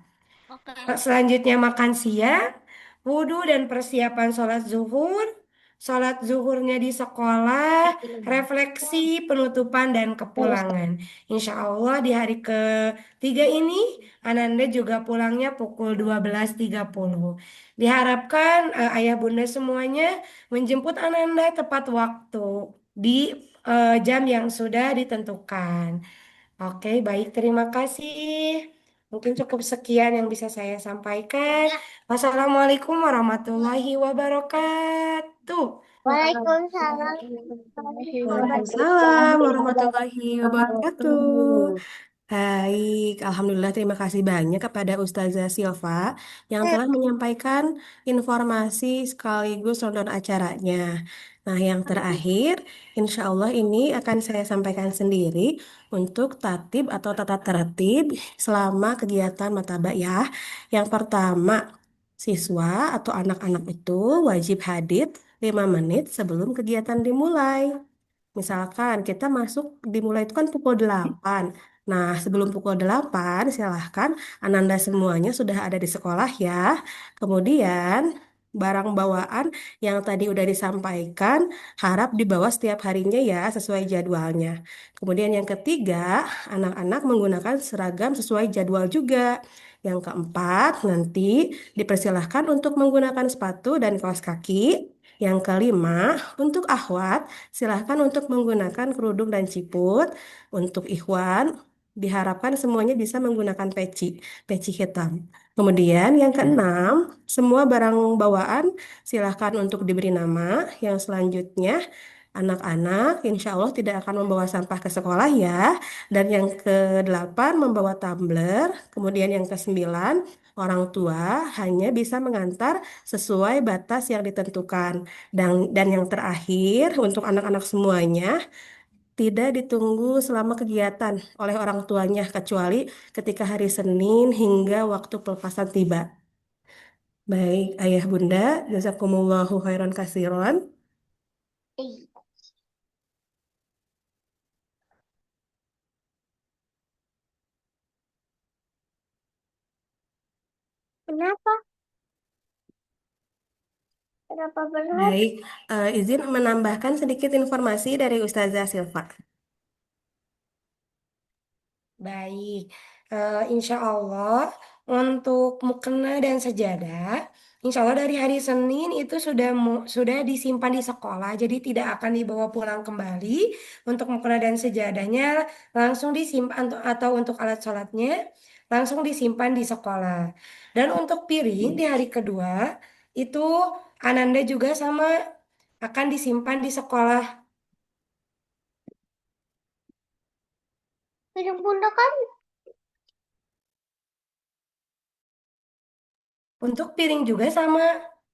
Selanjutnya makan siang, wudhu dan persiapan sholat zuhur. Sholat zuhurnya di sekolah, refleksi, penutupan, dan kepulangan. Insya Allah di hari ketiga ini, Ananda juga pulangnya pukul 12:30. Diharapkan ayah bunda semuanya menjemput Ananda tepat waktu di jam yang sudah ditentukan. Oke, baik. Terima kasih. Mungkin cukup sekian yang bisa saya sampaikan. Wassalamualaikum warahmatullahi wabarakatuh. Waalaikumsalam. Waalaikumsalam warahmatullahi wabarakatuh. Baik, Alhamdulillah terima kasih banyak kepada Ustazah Silva yang telah menyampaikan informasi sekaligus rundown acaranya. Nah, yang terakhir, insya Allah ini akan saya sampaikan sendiri untuk tatib atau tata tertib selama kegiatan Matabak ya. Yang pertama, siswa atau anak-anak itu wajib hadir 5 menit sebelum kegiatan dimulai. Misalkan kita masuk dimulai itu kan pukul 8. Nah, sebelum pukul 8, silahkan Ananda semuanya sudah ada di sekolah ya. Kemudian, barang bawaan yang tadi udah disampaikan harap dibawa setiap harinya ya sesuai jadwalnya. Kemudian yang ketiga, anak-anak menggunakan seragam sesuai jadwal juga. Yang keempat, nanti dipersilahkan untuk menggunakan sepatu dan kaos kaki. Yang kelima, untuk akhwat, silahkan untuk menggunakan kerudung dan ciput. Untuk ikhwan, diharapkan semuanya bisa menggunakan peci hitam. Kemudian yang keenam, semua barang bawaan silahkan untuk diberi nama. Yang selanjutnya, anak-anak insya Allah tidak akan membawa sampah ke sekolah ya. Dan yang kedelapan, membawa tumbler. Kemudian yang kesembilan, orang tua hanya bisa mengantar sesuai batas yang ditentukan. Dan yang terakhir, untuk anak-anak semuanya, tidak ditunggu selama kegiatan oleh orang tuanya, kecuali ketika hari Senin hingga waktu pelepasan tiba. Baik, ayah bunda, jazakumullahu khairan kasiron. Kenapa? Kenapa berat? Baik, izin menambahkan sedikit informasi dari Ustazah Silva. Baik, insya Allah untuk mukena dan sejadah, insya Allah dari hari Senin itu sudah disimpan di sekolah, jadi tidak akan dibawa pulang kembali. Untuk mukena dan sejadahnya langsung disimpan atau untuk alat sholatnya langsung disimpan di sekolah. Dan untuk piring di hari kedua itu Ananda juga sama akan disimpan di sekolah. Piring bunda kan Untuk piring juga sama.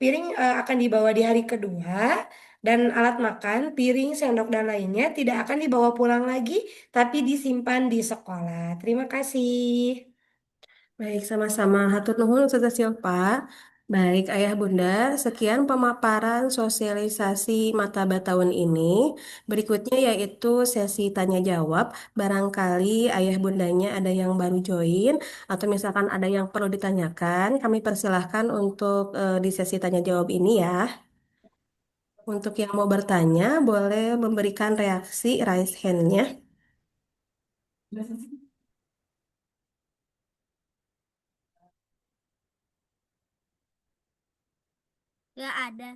Piring akan dibawa di hari kedua dan alat makan, piring, sendok dan lainnya tidak akan dibawa pulang lagi tapi disimpan di sekolah. Terima kasih. Baik, sama-sama. Hatur nuhun Ustazah Silpa. Baik, Ayah Bunda, sekian pemaparan sosialisasi Mataba tahun ini. Berikutnya yaitu sesi tanya jawab. Barangkali Ayah Bundanya ada yang baru join atau misalkan ada yang perlu ditanyakan, kami persilahkan untuk di sesi tanya jawab ini ya. Untuk yang mau bertanya, boleh memberikan reaksi raise hand-nya. nggak ada.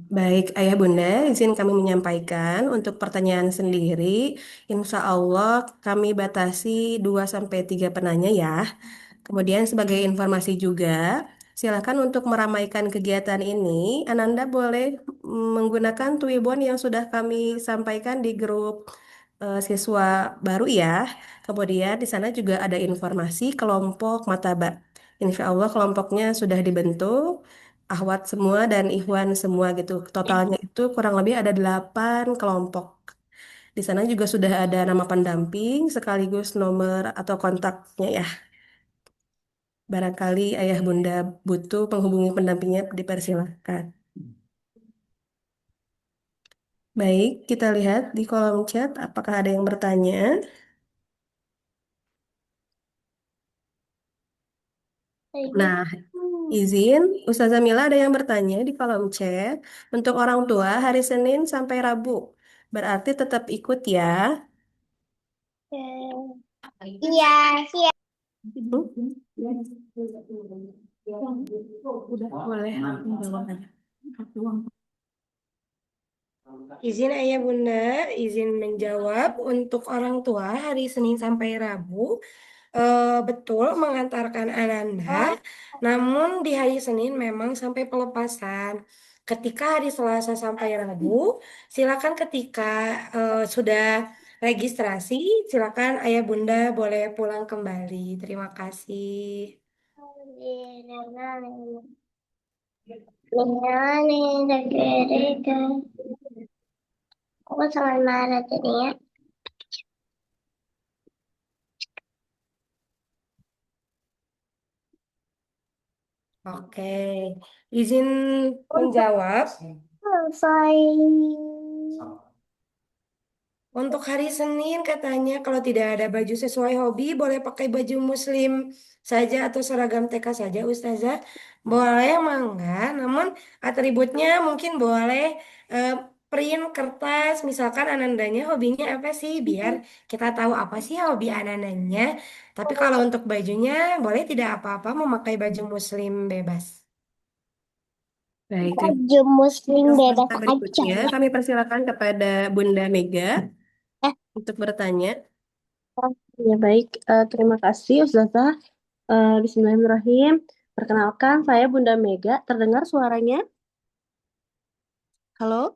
Baik, Ayah Bunda, izin kami menyampaikan untuk pertanyaan sendiri, insya Allah kami batasi 2 sampai 3 penanya ya. Kemudian sebagai informasi juga, silakan untuk meramaikan kegiatan ini, Ananda boleh menggunakan Twibbon yang sudah kami sampaikan di grup siswa baru ya. Kemudian di sana juga ada informasi kelompok Mataba. Insya Allah kelompoknya sudah dibentuk, ahwat semua dan ikhwan semua gitu. Totalnya itu kurang lebih ada 8 kelompok. Di sana juga sudah ada nama pendamping sekaligus nomor atau kontaknya ya. Barangkali ayah bunda butuh penghubungi pendampingnya dipersilahkan. Baik, kita lihat di kolom chat apakah ada yang bertanya. Nah, izin, Ustazah Mila ada yang bertanya di kolom chat. Untuk orang tua hari Senin sampai Rabu. Berarti tetap ikut ya. Iya, iya. Udah boleh. Izin Ayah Bunda, izin menjawab untuk orang tua hari Senin sampai Rabu. Betul mengantarkan Ananda, namun di hari Senin memang sampai pelepasan. Ketika hari Selasa sampai Rabu, silakan ketika sudah registrasi, silakan Ayah Bunda boleh pulang kembali. Terima kasih. Aku sangat marah jadinya. Oke, izin menjawab. Selesai. Untuk hari Senin katanya kalau tidak ada baju sesuai hobi boleh pakai baju muslim saja atau seragam TK saja Ustazah. Boleh mangga, namun atributnya mungkin boleh eh, print kertas, misalkan Anandanya hobinya apa sih biar kita tahu apa sih hobi Anandanya. Tapi kalau untuk bajunya boleh tidak apa-apa memakai baju muslim bebas. Baik, Baju muslim bebas peserta aja. berikutnya kami persilakan kepada Bunda Mega untuk bertanya. Ya baik, terima kasih Ustazah. Bismillahirrahmanirrahim. Perkenalkan, saya Bunda Mega. Terdengar suaranya? Halo?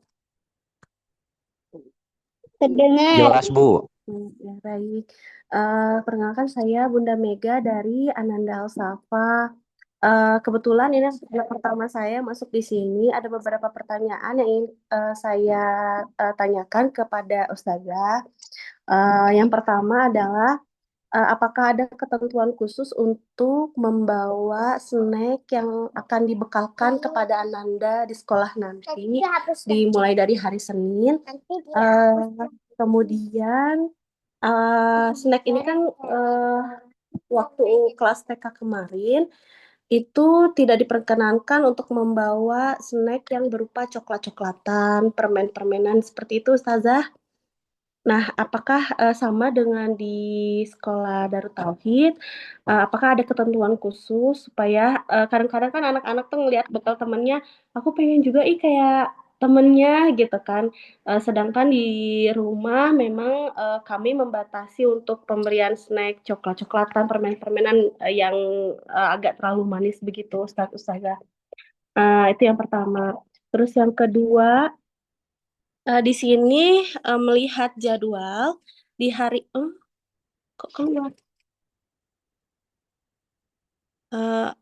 Terdengar. Jelas, Bu. Ya, baik. Perkenalkan saya Bunda Mega dari Ananda Al-Safa. Kebetulan ini adalah pertama saya masuk di sini. Ada beberapa pertanyaan yang ingin saya tanyakan kepada Ustazah. Yang pertama adalah apakah ada ketentuan khusus untuk membawa snack yang akan dibekalkan kepada Ananda di sekolah nanti, dimulai dari hari Senin. Kemudian snack ini kan waktu kelas TK kemarin itu tidak diperkenankan untuk membawa snack yang berupa coklat-coklatan, permen-permenan seperti itu, Ustazah. Nah, apakah sama dengan di sekolah Darut Tauhid? Apakah ada ketentuan khusus supaya kadang-kadang kan anak-anak tuh ngelihat bekal temennya, aku pengen juga kayak temennya gitu kan. Sedangkan di rumah memang kami membatasi untuk pemberian snack coklat-coklatan, permen-permenan yang agak terlalu manis begitu, Ustazah. Itu yang pertama. Terus yang kedua, di sini melihat jadwal di hari, kok keluar?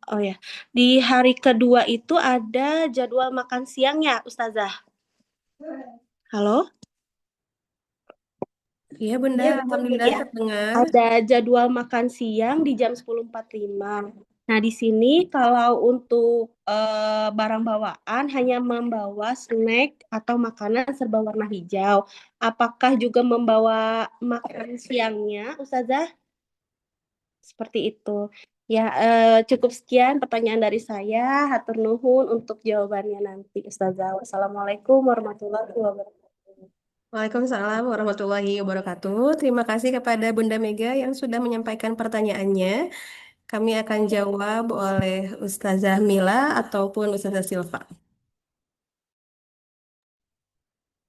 Oh ya, di hari kedua itu ada jadwal makan siang ya, Ustazah. Halo? Iya, Bunda, alhamdulillah Ya, terdengar. ada jadwal makan siang di jam 10.45. Nah, di sini kalau untuk barang bawaan hanya membawa snack atau makanan serba warna hijau. Apakah juga membawa makan siangnya, Ustazah? Seperti itu. Ya, cukup sekian pertanyaan dari saya. Hatur nuhun untuk jawabannya nanti, Ustazah. Wassalamualaikum warahmatullahi wabarakatuh. Waalaikumsalam warahmatullahi wabarakatuh. Terima kasih kepada Bunda Mega yang sudah menyampaikan pertanyaannya. Kami akan jawab oleh Ustazah Mila ataupun Ustazah Silva.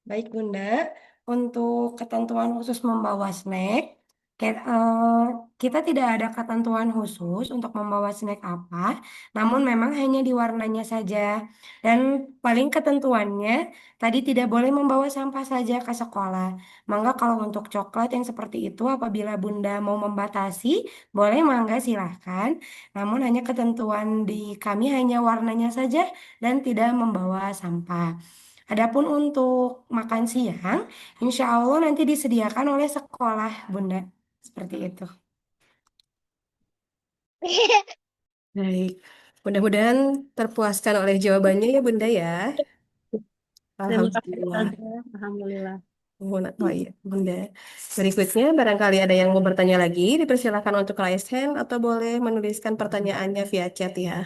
Baik, Bunda. Untuk ketentuan khusus membawa snack, kita tidak ada ketentuan khusus untuk membawa snack apa, namun memang hanya di warnanya saja. Dan paling ketentuannya, tadi tidak boleh membawa sampah saja ke sekolah. Mangga kalau untuk coklat yang seperti itu, apabila Bunda mau membatasi, boleh mangga silahkan. Namun hanya ketentuan di kami hanya warnanya saja dan tidak membawa sampah. Adapun untuk makan siang, insya Allah nanti disediakan oleh sekolah, Bunda. Seperti itu. Baik. Mudah-mudahan terpuaskan oleh jawabannya ya, Bunda ya. Terima kasih, Alhamdulillah. Ustazah. Alhamdulillah. Oh iya, Bunda. Berikutnya, barangkali ada yang mau bertanya lagi, dipersilakan untuk raise hand atau boleh menuliskan pertanyaannya via chat ya.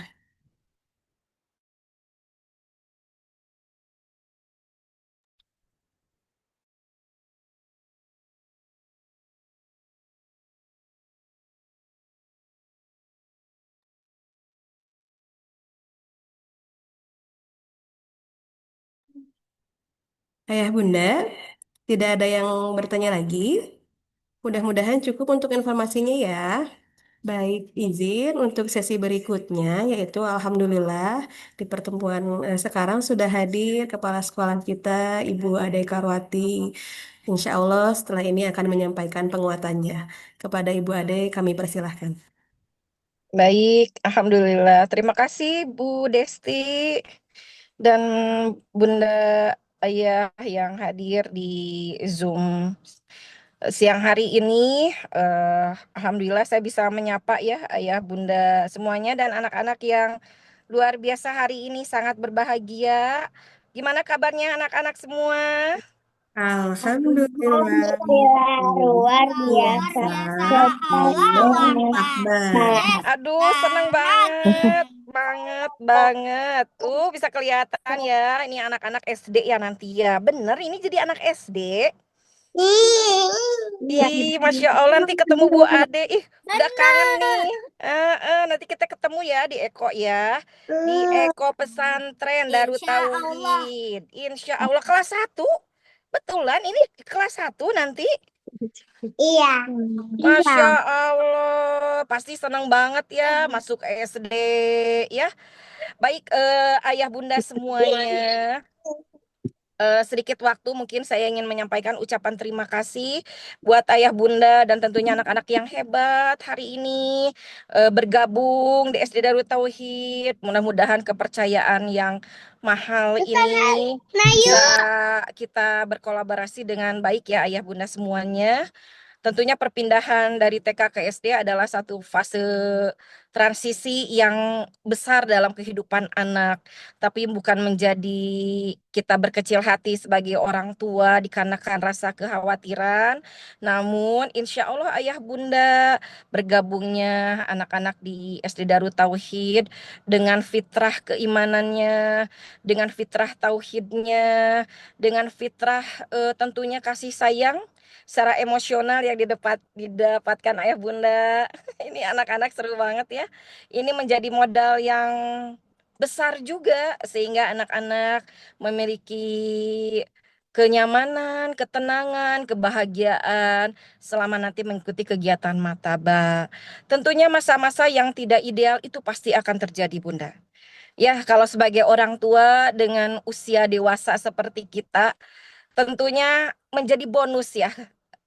Ayah Bunda, tidak ada yang bertanya lagi. Mudah-mudahan cukup untuk informasinya ya. Baik, izin untuk sesi berikutnya, yaitu Alhamdulillah di pertemuan sekarang sudah hadir Kepala Sekolah kita, Ibu Ade Karwati. Insya Allah setelah ini akan menyampaikan penguatannya. Kepada Ibu Ade kami persilahkan. Baik, Alhamdulillah. Terima kasih Bu Desti dan Bunda Ayah yang hadir di Zoom siang hari ini. Alhamdulillah saya bisa menyapa ya Ayah Bunda semuanya dan anak-anak yang luar biasa hari ini sangat berbahagia. Gimana kabarnya anak-anak semua? Alhamdulillah. Luar biasa. Allahu Akbar. Aduh, seneng banget, banget. Bisa kelihatan ya, ini anak-anak SD ya nanti ya. Bener, ini jadi anak SD. Ih, Masya Allah, nanti ketemu Bu Ade. Ih, udah kangen nih. Nanti kita ketemu ya di Eko ya. Di Eko Pesantren Darut Tauhid. Insya Allah kelas 1. Betulan ini kelas 1 nanti. Iya. Masya Allah, pasti senang banget ya masuk SD ya. Baik, ayah bunda semuanya. Sedikit waktu mungkin saya ingin menyampaikan ucapan terima kasih buat ayah bunda dan tentunya anak-anak yang hebat hari ini bergabung di SD Darut Tauhid. Mudah-mudahan kepercayaan yang mahal ini bisa kita berkolaborasi dengan baik ya ayah bunda semuanya. Tentunya perpindahan dari TK ke SD adalah satu fase transisi yang besar dalam kehidupan anak, tapi bukan menjadi kita berkecil hati sebagai orang tua dikarenakan rasa kekhawatiran. Namun, insya Allah ayah bunda bergabungnya anak-anak di SD Darut Tauhid dengan fitrah keimanannya, dengan fitrah tauhidnya, dengan fitrah tentunya kasih sayang secara emosional yang didapatkan ayah bunda. Ini anak-anak seru banget ya. Ini menjadi modal yang besar juga sehingga anak-anak memiliki kenyamanan, ketenangan, kebahagiaan selama nanti mengikuti kegiatan mataba. Tentunya masa-masa yang tidak ideal itu pasti akan terjadi, Bunda. Ya, kalau sebagai orang tua dengan usia dewasa seperti kita, tentunya menjadi bonus ya,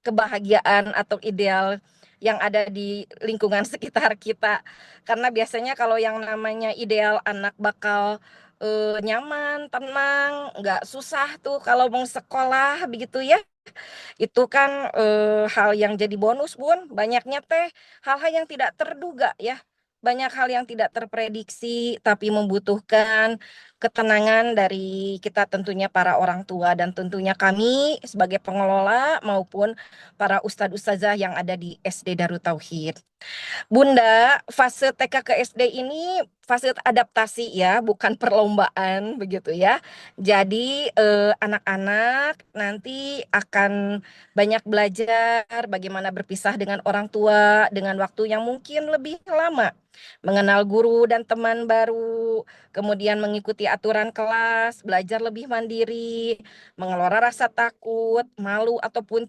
kebahagiaan atau ideal yang ada di lingkungan sekitar kita. Karena biasanya kalau yang namanya ideal anak bakal nyaman, tenang, nggak susah tuh kalau mau sekolah begitu ya. Itu kan hal yang jadi bonus, Bun. Banyaknya teh hal-hal yang tidak terduga ya. Banyak hal yang tidak terprediksi tapi membutuhkan ketenangan dari kita tentunya para orang tua dan tentunya kami sebagai pengelola maupun para ustadz ustazah yang ada di SD Darut Tauhid. Bunda, fase TK ke SD ini fase adaptasi ya, bukan perlombaan begitu ya. Jadi anak-anak nanti akan banyak belajar bagaimana berpisah dengan orang tua dengan waktu yang mungkin lebih lama. Mengenal guru dan teman baru, kemudian mengikuti aturan kelas, belajar lebih mandiri, mengelola rasa takut, malu ataupun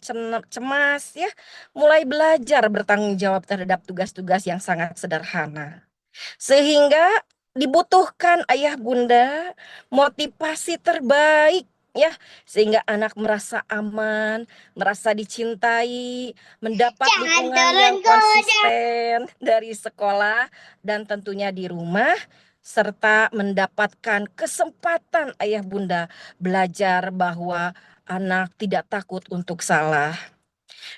cemas ya, mulai belajar bertanggung jawab terhadap tugas-tugas yang sangat sederhana. Sehingga dibutuhkan ayah bunda motivasi terbaik ya, sehingga anak merasa aman, merasa dicintai, mendapat dukungan yang konsisten dari sekolah dan tentunya di rumah, serta mendapatkan kesempatan ayah bunda belajar bahwa anak tidak takut untuk salah.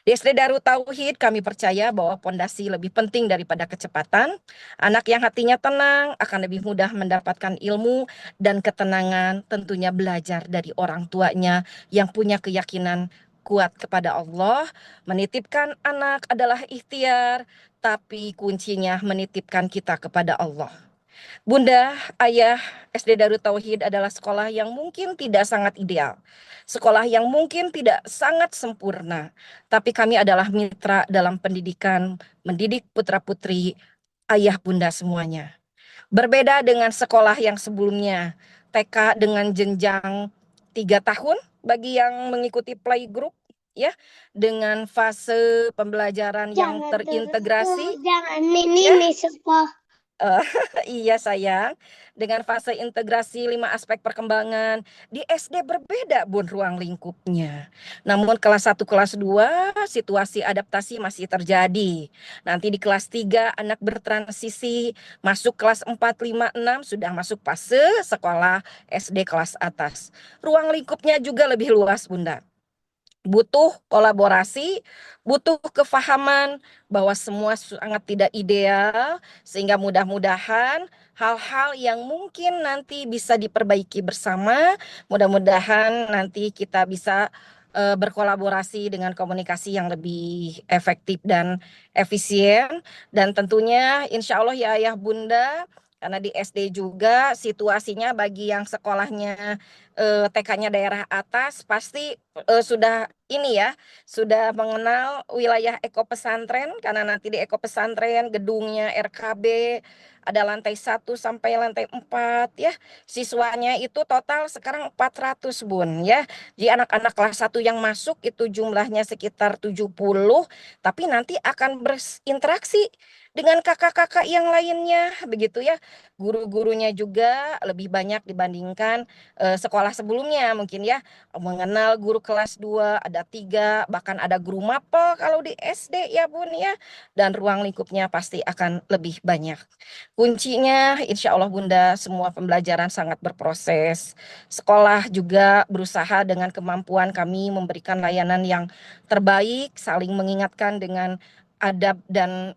Di SD Darut Tauhid kami percaya bahwa pondasi lebih penting daripada kecepatan. Anak yang hatinya tenang akan lebih mudah mendapatkan ilmu dan ketenangan, tentunya belajar dari orang tuanya yang punya keyakinan kuat kepada Allah. Menitipkan anak adalah ikhtiar, tapi kuncinya menitipkan kita kepada Allah. Bunda, ayah, SD Darut Tauhid adalah sekolah yang mungkin tidak sangat ideal. Sekolah yang mungkin tidak sangat sempurna. Tapi kami adalah mitra dalam pendidikan, mendidik putra-putri, ayah bunda semuanya. Berbeda dengan sekolah yang sebelumnya, TK dengan jenjang 3 tahun bagi yang mengikuti playgroup, ya, dengan fase pembelajaran yang terintegrasi, jangan ya. ini sekolah. Iya sayang, dengan fase integrasi 5 aspek perkembangan, di SD berbeda Bun ruang lingkupnya. Namun kelas 1, kelas 2 situasi adaptasi masih terjadi. Nanti di kelas 3 anak bertransisi, masuk kelas 4, 5, 6 sudah masuk fase sekolah SD kelas atas. Ruang lingkupnya juga lebih luas Bunda. Butuh kolaborasi, butuh kefahaman bahwa semua sangat tidak ideal, sehingga mudah-mudahan hal-hal yang mungkin nanti bisa diperbaiki bersama, mudah-mudahan nanti kita bisa berkolaborasi dengan komunikasi yang lebih efektif dan efisien, dan tentunya insya Allah ya ayah bunda, karena di SD juga situasinya bagi yang sekolahnya TK-nya daerah atas pasti sudah ini ya, sudah mengenal wilayah eko pesantren, karena nanti di eko pesantren gedungnya RKB ada lantai 1 sampai lantai 4 ya. Siswanya itu total sekarang 400 Bun ya. Jadi anak-anak kelas 1 yang masuk itu jumlahnya sekitar 70, tapi nanti akan berinteraksi dengan kakak-kakak yang lainnya begitu ya. Guru-gurunya juga lebih banyak dibandingkan sekolah sebelumnya mungkin ya, mengenal guru kelas 2 ada 3, bahkan ada guru mapel kalau di SD ya Bun ya, dan ruang lingkupnya pasti akan lebih banyak. Kuncinya insya Allah Bunda, semua pembelajaran sangat berproses. Sekolah juga berusaha dengan kemampuan kami memberikan layanan yang terbaik, saling mengingatkan dengan adab dan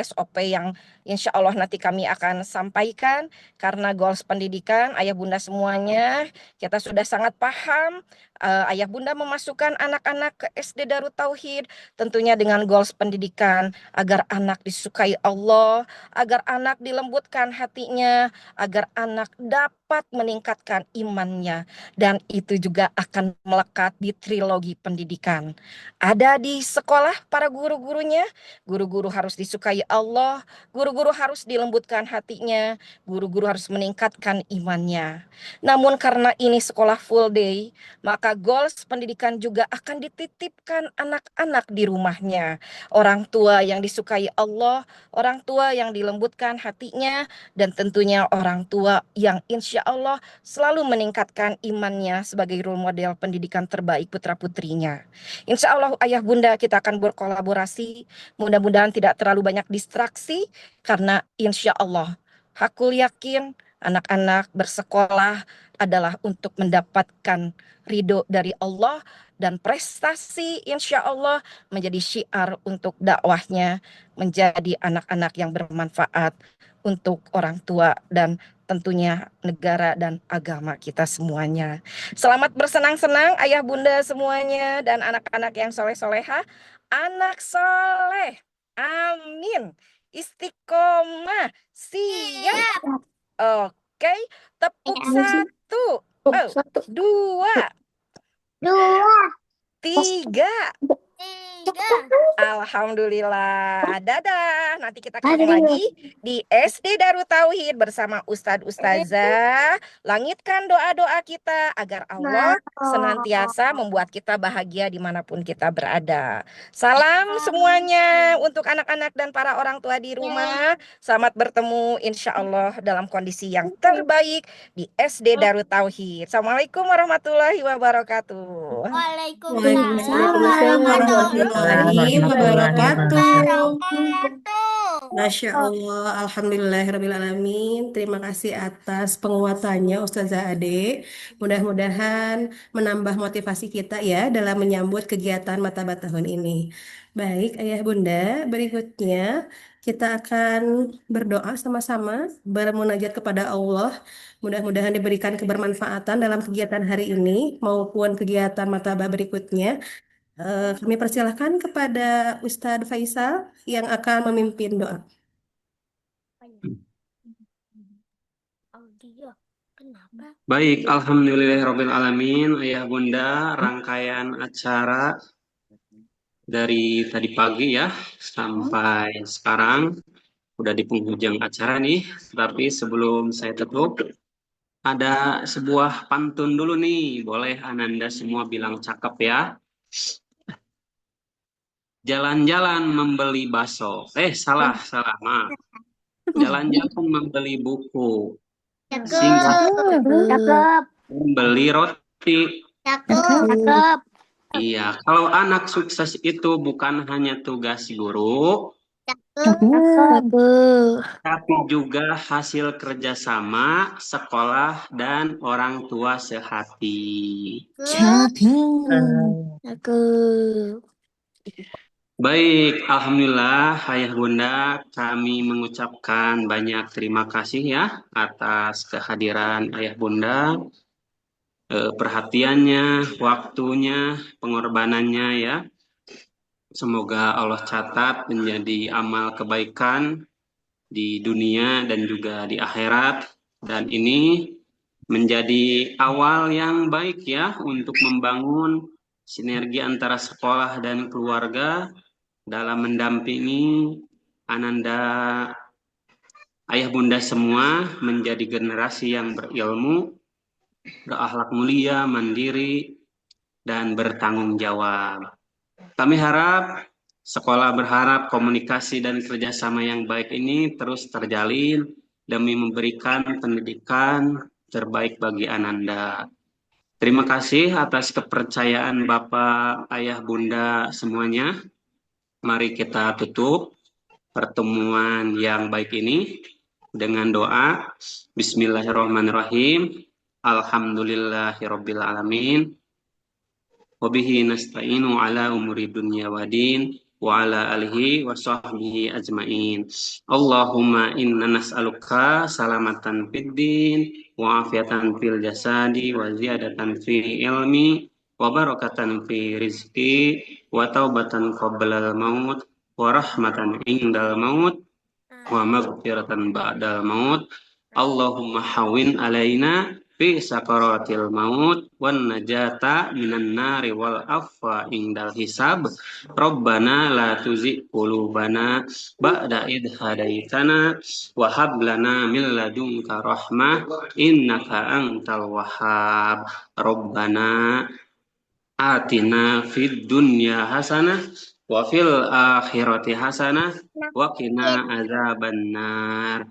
SOP yang insya Allah nanti kami akan sampaikan, karena goals pendidikan ayah bunda semuanya kita sudah sangat paham. Ayah bunda memasukkan anak-anak ke SD Darut Tauhid tentunya dengan goals pendidikan agar anak disukai Allah, agar anak dilembutkan hatinya, agar anak dapat meningkatkan imannya, dan itu juga akan melekat di trilogi pendidikan. Ada di sekolah para guru-gurunya, guru-guru harus disukai Allah, guru-guru harus dilembutkan hatinya, guru-guru harus meningkatkan imannya. Namun karena ini sekolah full day, maka Semoga goals pendidikan juga akan dititipkan anak-anak di rumahnya. Orang tua yang disukai Allah, orang tua yang dilembutkan hatinya, dan tentunya orang tua yang insya Allah selalu meningkatkan imannya sebagai role model pendidikan terbaik putra-putrinya. Insya Allah ayah bunda kita akan berkolaborasi, mudah-mudahan tidak terlalu banyak distraksi, karena insya Allah aku yakin anak-anak bersekolah adalah untuk mendapatkan ridho dari Allah, dan prestasi insya Allah menjadi syiar untuk dakwahnya, menjadi anak-anak yang bermanfaat untuk orang tua dan tentunya negara dan agama kita semuanya. Selamat bersenang-senang ayah bunda semuanya dan anak-anak yang soleh-soleha. Anak soleh, amin. Istiqomah, siap. Oke, tepuk satu, dua, tiga. Alhamdulillah. Dadah. Nanti kita ketemu lagi di SD Darut Tauhid bersama Ustadz Ustazah. Langitkan doa-doa kita agar Allah senantiasa membuat kita bahagia dimanapun kita berada. Salam semuanya untuk anak-anak dan para orang tua di rumah. Selamat bertemu insya Allah dalam kondisi yang terbaik di SD Darut Tauhid. Assalamualaikum warahmatullahi wabarakatuh. Waalaikumsalam warahmatullahi wabarakatuh. Masya Allah, Alhamdulillahirrabbilalamin. Terima kasih atas penguatannya Ustazah Ade. Mudah-mudahan menambah motivasi kita ya dalam menyambut kegiatan Martabat tahun ini. Baik, Ayah Bunda, berikutnya kita akan berdoa sama-sama, bermunajat kepada Allah. Mudah-mudahan diberikan kebermanfaatan dalam kegiatan hari ini maupun kegiatan Martabat berikutnya. Kami persilahkan kepada Ustadz Faisal yang akan memimpin doa. Baik, alhamdulillahirrabbilalamin. Ayah bunda, rangkaian acara dari tadi pagi ya sampai sekarang udah di penghujung acara nih. Tapi sebelum saya tutup, ada sebuah pantun dulu nih. Boleh Ananda semua bilang cakep ya. Jalan-jalan membeli bakso. Salah, maaf. Jalan-jalan membeli buku. Singgah membeli roti. Iya, kalau anak sukses itu bukan hanya tugas guru, tapi juga hasil kerjasama sekolah dan orang tua sehati. Baik, alhamdulillah ayah bunda, kami mengucapkan banyak terima kasih ya atas kehadiran ayah bunda, perhatiannya, waktunya, pengorbanannya ya. Semoga Allah catat menjadi amal kebaikan di dunia dan juga di akhirat, dan ini menjadi awal yang baik ya untuk membangun sinergi antara sekolah dan keluarga dalam mendampingi Ananda ayah bunda semua menjadi generasi yang berilmu, berakhlak mulia, mandiri, dan bertanggung jawab. Kami harap, sekolah berharap komunikasi dan kerjasama yang baik ini terus terjalin demi memberikan pendidikan terbaik bagi Ananda. Terima kasih atas kepercayaan Bapak, Ayah, Bunda semuanya. Mari kita tutup pertemuan yang baik ini dengan doa. Bismillahirrahmanirrahim. Alhamdulillahirabbil alamin. Wabihi nasta'inu ala umuri dunya wa din wa ala alihi wa sahbihi ajmain. Allahumma inna nas'aluka salamatan fid din wa afiatan fil jasadi wa ziyadatan fi ilmi wa barakatan fi rizki wa taubatan qablal maut wa rahmatan indal maut wa maghfiratan ba'dal maut. Allahumma hawin alaina fi sakaratil maut wan najata minan nari wal afwa indal hisab. Rabbana la tuzigh qulubana ba'da idh hadaitana wa hab lana min ladunka rahmah innaka antal wahhab. Rabbana atina fid dunya hasanah wa fil akhirati hasanah wa qina adzabannar.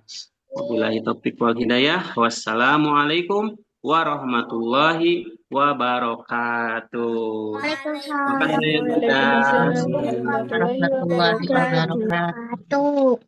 Wabillahi taufiq wal hidayah. Wassalamualaikum warahmatullahi wabarakatuh. Makasih Bunda. Waalaikumsalam warahmatullahi Warahmatullahi wabarakatuh. wabarakatuh.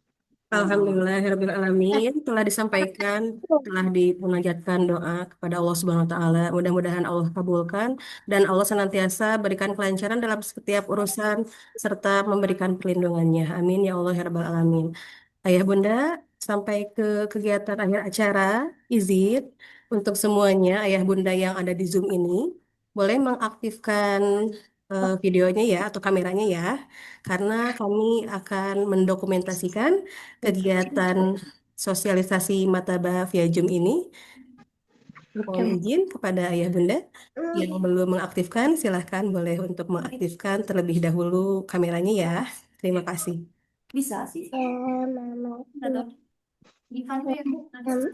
Alhamdulillahirrahmanirrahim. Telah disampaikan, telah dimunajatkan doa kepada Allah Subhanahu wa Ta'ala. Mudah-mudahan Allah kabulkan dan Allah senantiasa berikan kelancaran dalam setiap urusan serta memberikan perlindungannya. Amin ya Allah ya Rabbal Alamin. Ayah Bunda, sampai ke kegiatan akhir acara, izin untuk semuanya Ayah Bunda yang ada di Zoom ini boleh mengaktifkan videonya ya atau kameranya ya, karena kami akan mendokumentasikan kegiatan sosialisasi Mataba via Zoom ini. Mohon izin kepada Ayah Bunda yang belum mengaktifkan, silahkan boleh untuk mengaktifkan terlebih dahulu kameranya ya. Terima kasih. Bisa sih. Ya, mama.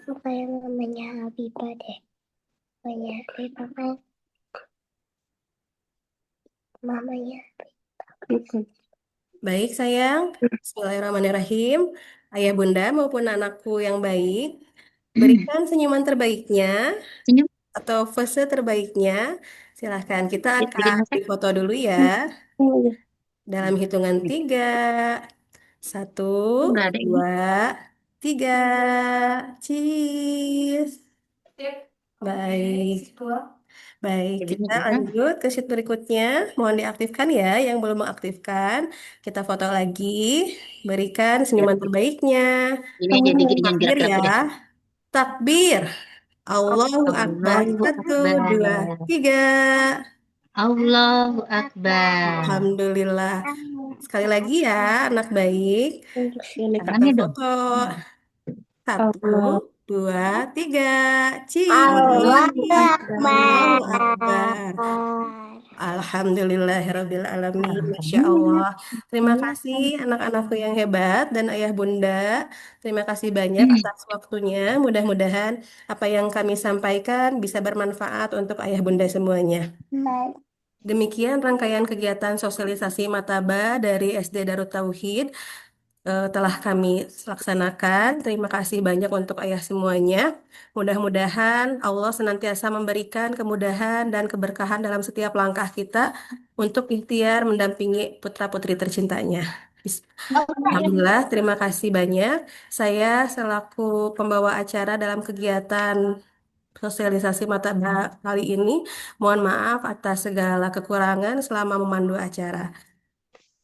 Apa yang namanya Habibah deh? Namanya Habibah kan mamanya. Baik sayang, Bismillahirrahmanirrahim. Ayah Bunda maupun anakku yang baik, berikan senyuman terbaiknya Senyum. atau pose terbaiknya. Silahkan, kita Bikin akan masak. difoto dulu ya. Dalam hitungan 3. 1, Enggak ada ini. 2, 3. Cheese. Baik. Baik, Jadi kita masak. lanjut ke sheet berikutnya. Mohon diaktifkan ya yang belum mengaktifkan. Kita foto lagi. Berikan senyuman terbaiknya. Ini jadi gini jangan Takbir gerak-gerak ya. udah. Takbir. Allahu Akbar. Allahu 1, Akbar. 2, 3. Allahu Akbar. Alhamdulillah. Sekali lagi ya, anak baik. Kita Tangannya dong. foto. 1, 2, 3. Cheese. Allahu Allahu Akbar. Akbar. Alhamdulillahirabbil alamin. Masya Allah. Terima kasih anak-anakku yang hebat dan ayah bunda. Terima kasih banyak atas waktunya. Mudah-mudahan apa yang kami sampaikan bisa bermanfaat untuk ayah bunda semuanya. Demikian rangkaian kegiatan sosialisasi Mataba dari SD Darut Tauhid telah kami laksanakan. Terima kasih banyak untuk ayah semuanya. Mudah-mudahan Allah senantiasa memberikan kemudahan dan keberkahan dalam setiap langkah kita untuk ikhtiar mendampingi putra-putri tercintanya. Alhamdulillah, terima kasih banyak. Saya selaku pembawa acara dalam kegiatan sosialisasi Mataba kali ini, mohon maaf atas segala kekurangan selama memandu acara.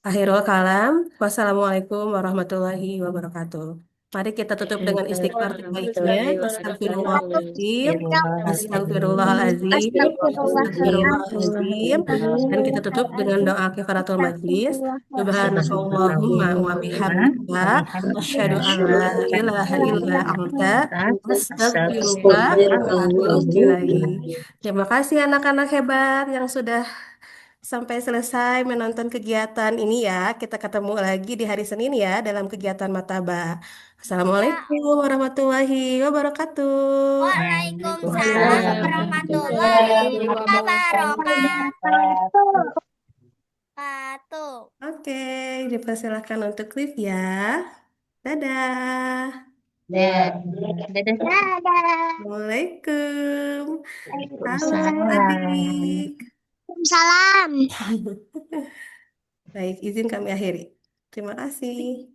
Akhirul kalam, wassalamualaikum warahmatullahi wabarakatuh. Mari kita tutup dengan istighfar terbaiknya. Astagfirullahaladzim, astagfirullahaladzim, astagfirullahaladzim. Dan kita tutup dengan doa kifaratul majlis. Subhanakallahumma wa bihamdika, asyhadu an la ilaha illa anta, astaghfiruka wa atubu ilaik. Terima kasih anak-anak hebat yang sudah sampai selesai menonton kegiatan ini ya. Kita ketemu lagi di hari Senin ya dalam kegiatan Mataba. Assalamualaikum warahmatullahi wabarakatuh. Waalaikumsalam warahmatullahi wabarakatuh. Oke, dipersilahkan untuk live ya. Dadah. Dadah. Assalamualaikum. Halo Waalaikumsalam. adik. Salam. Baik, izin kami akhiri. Terima kasih.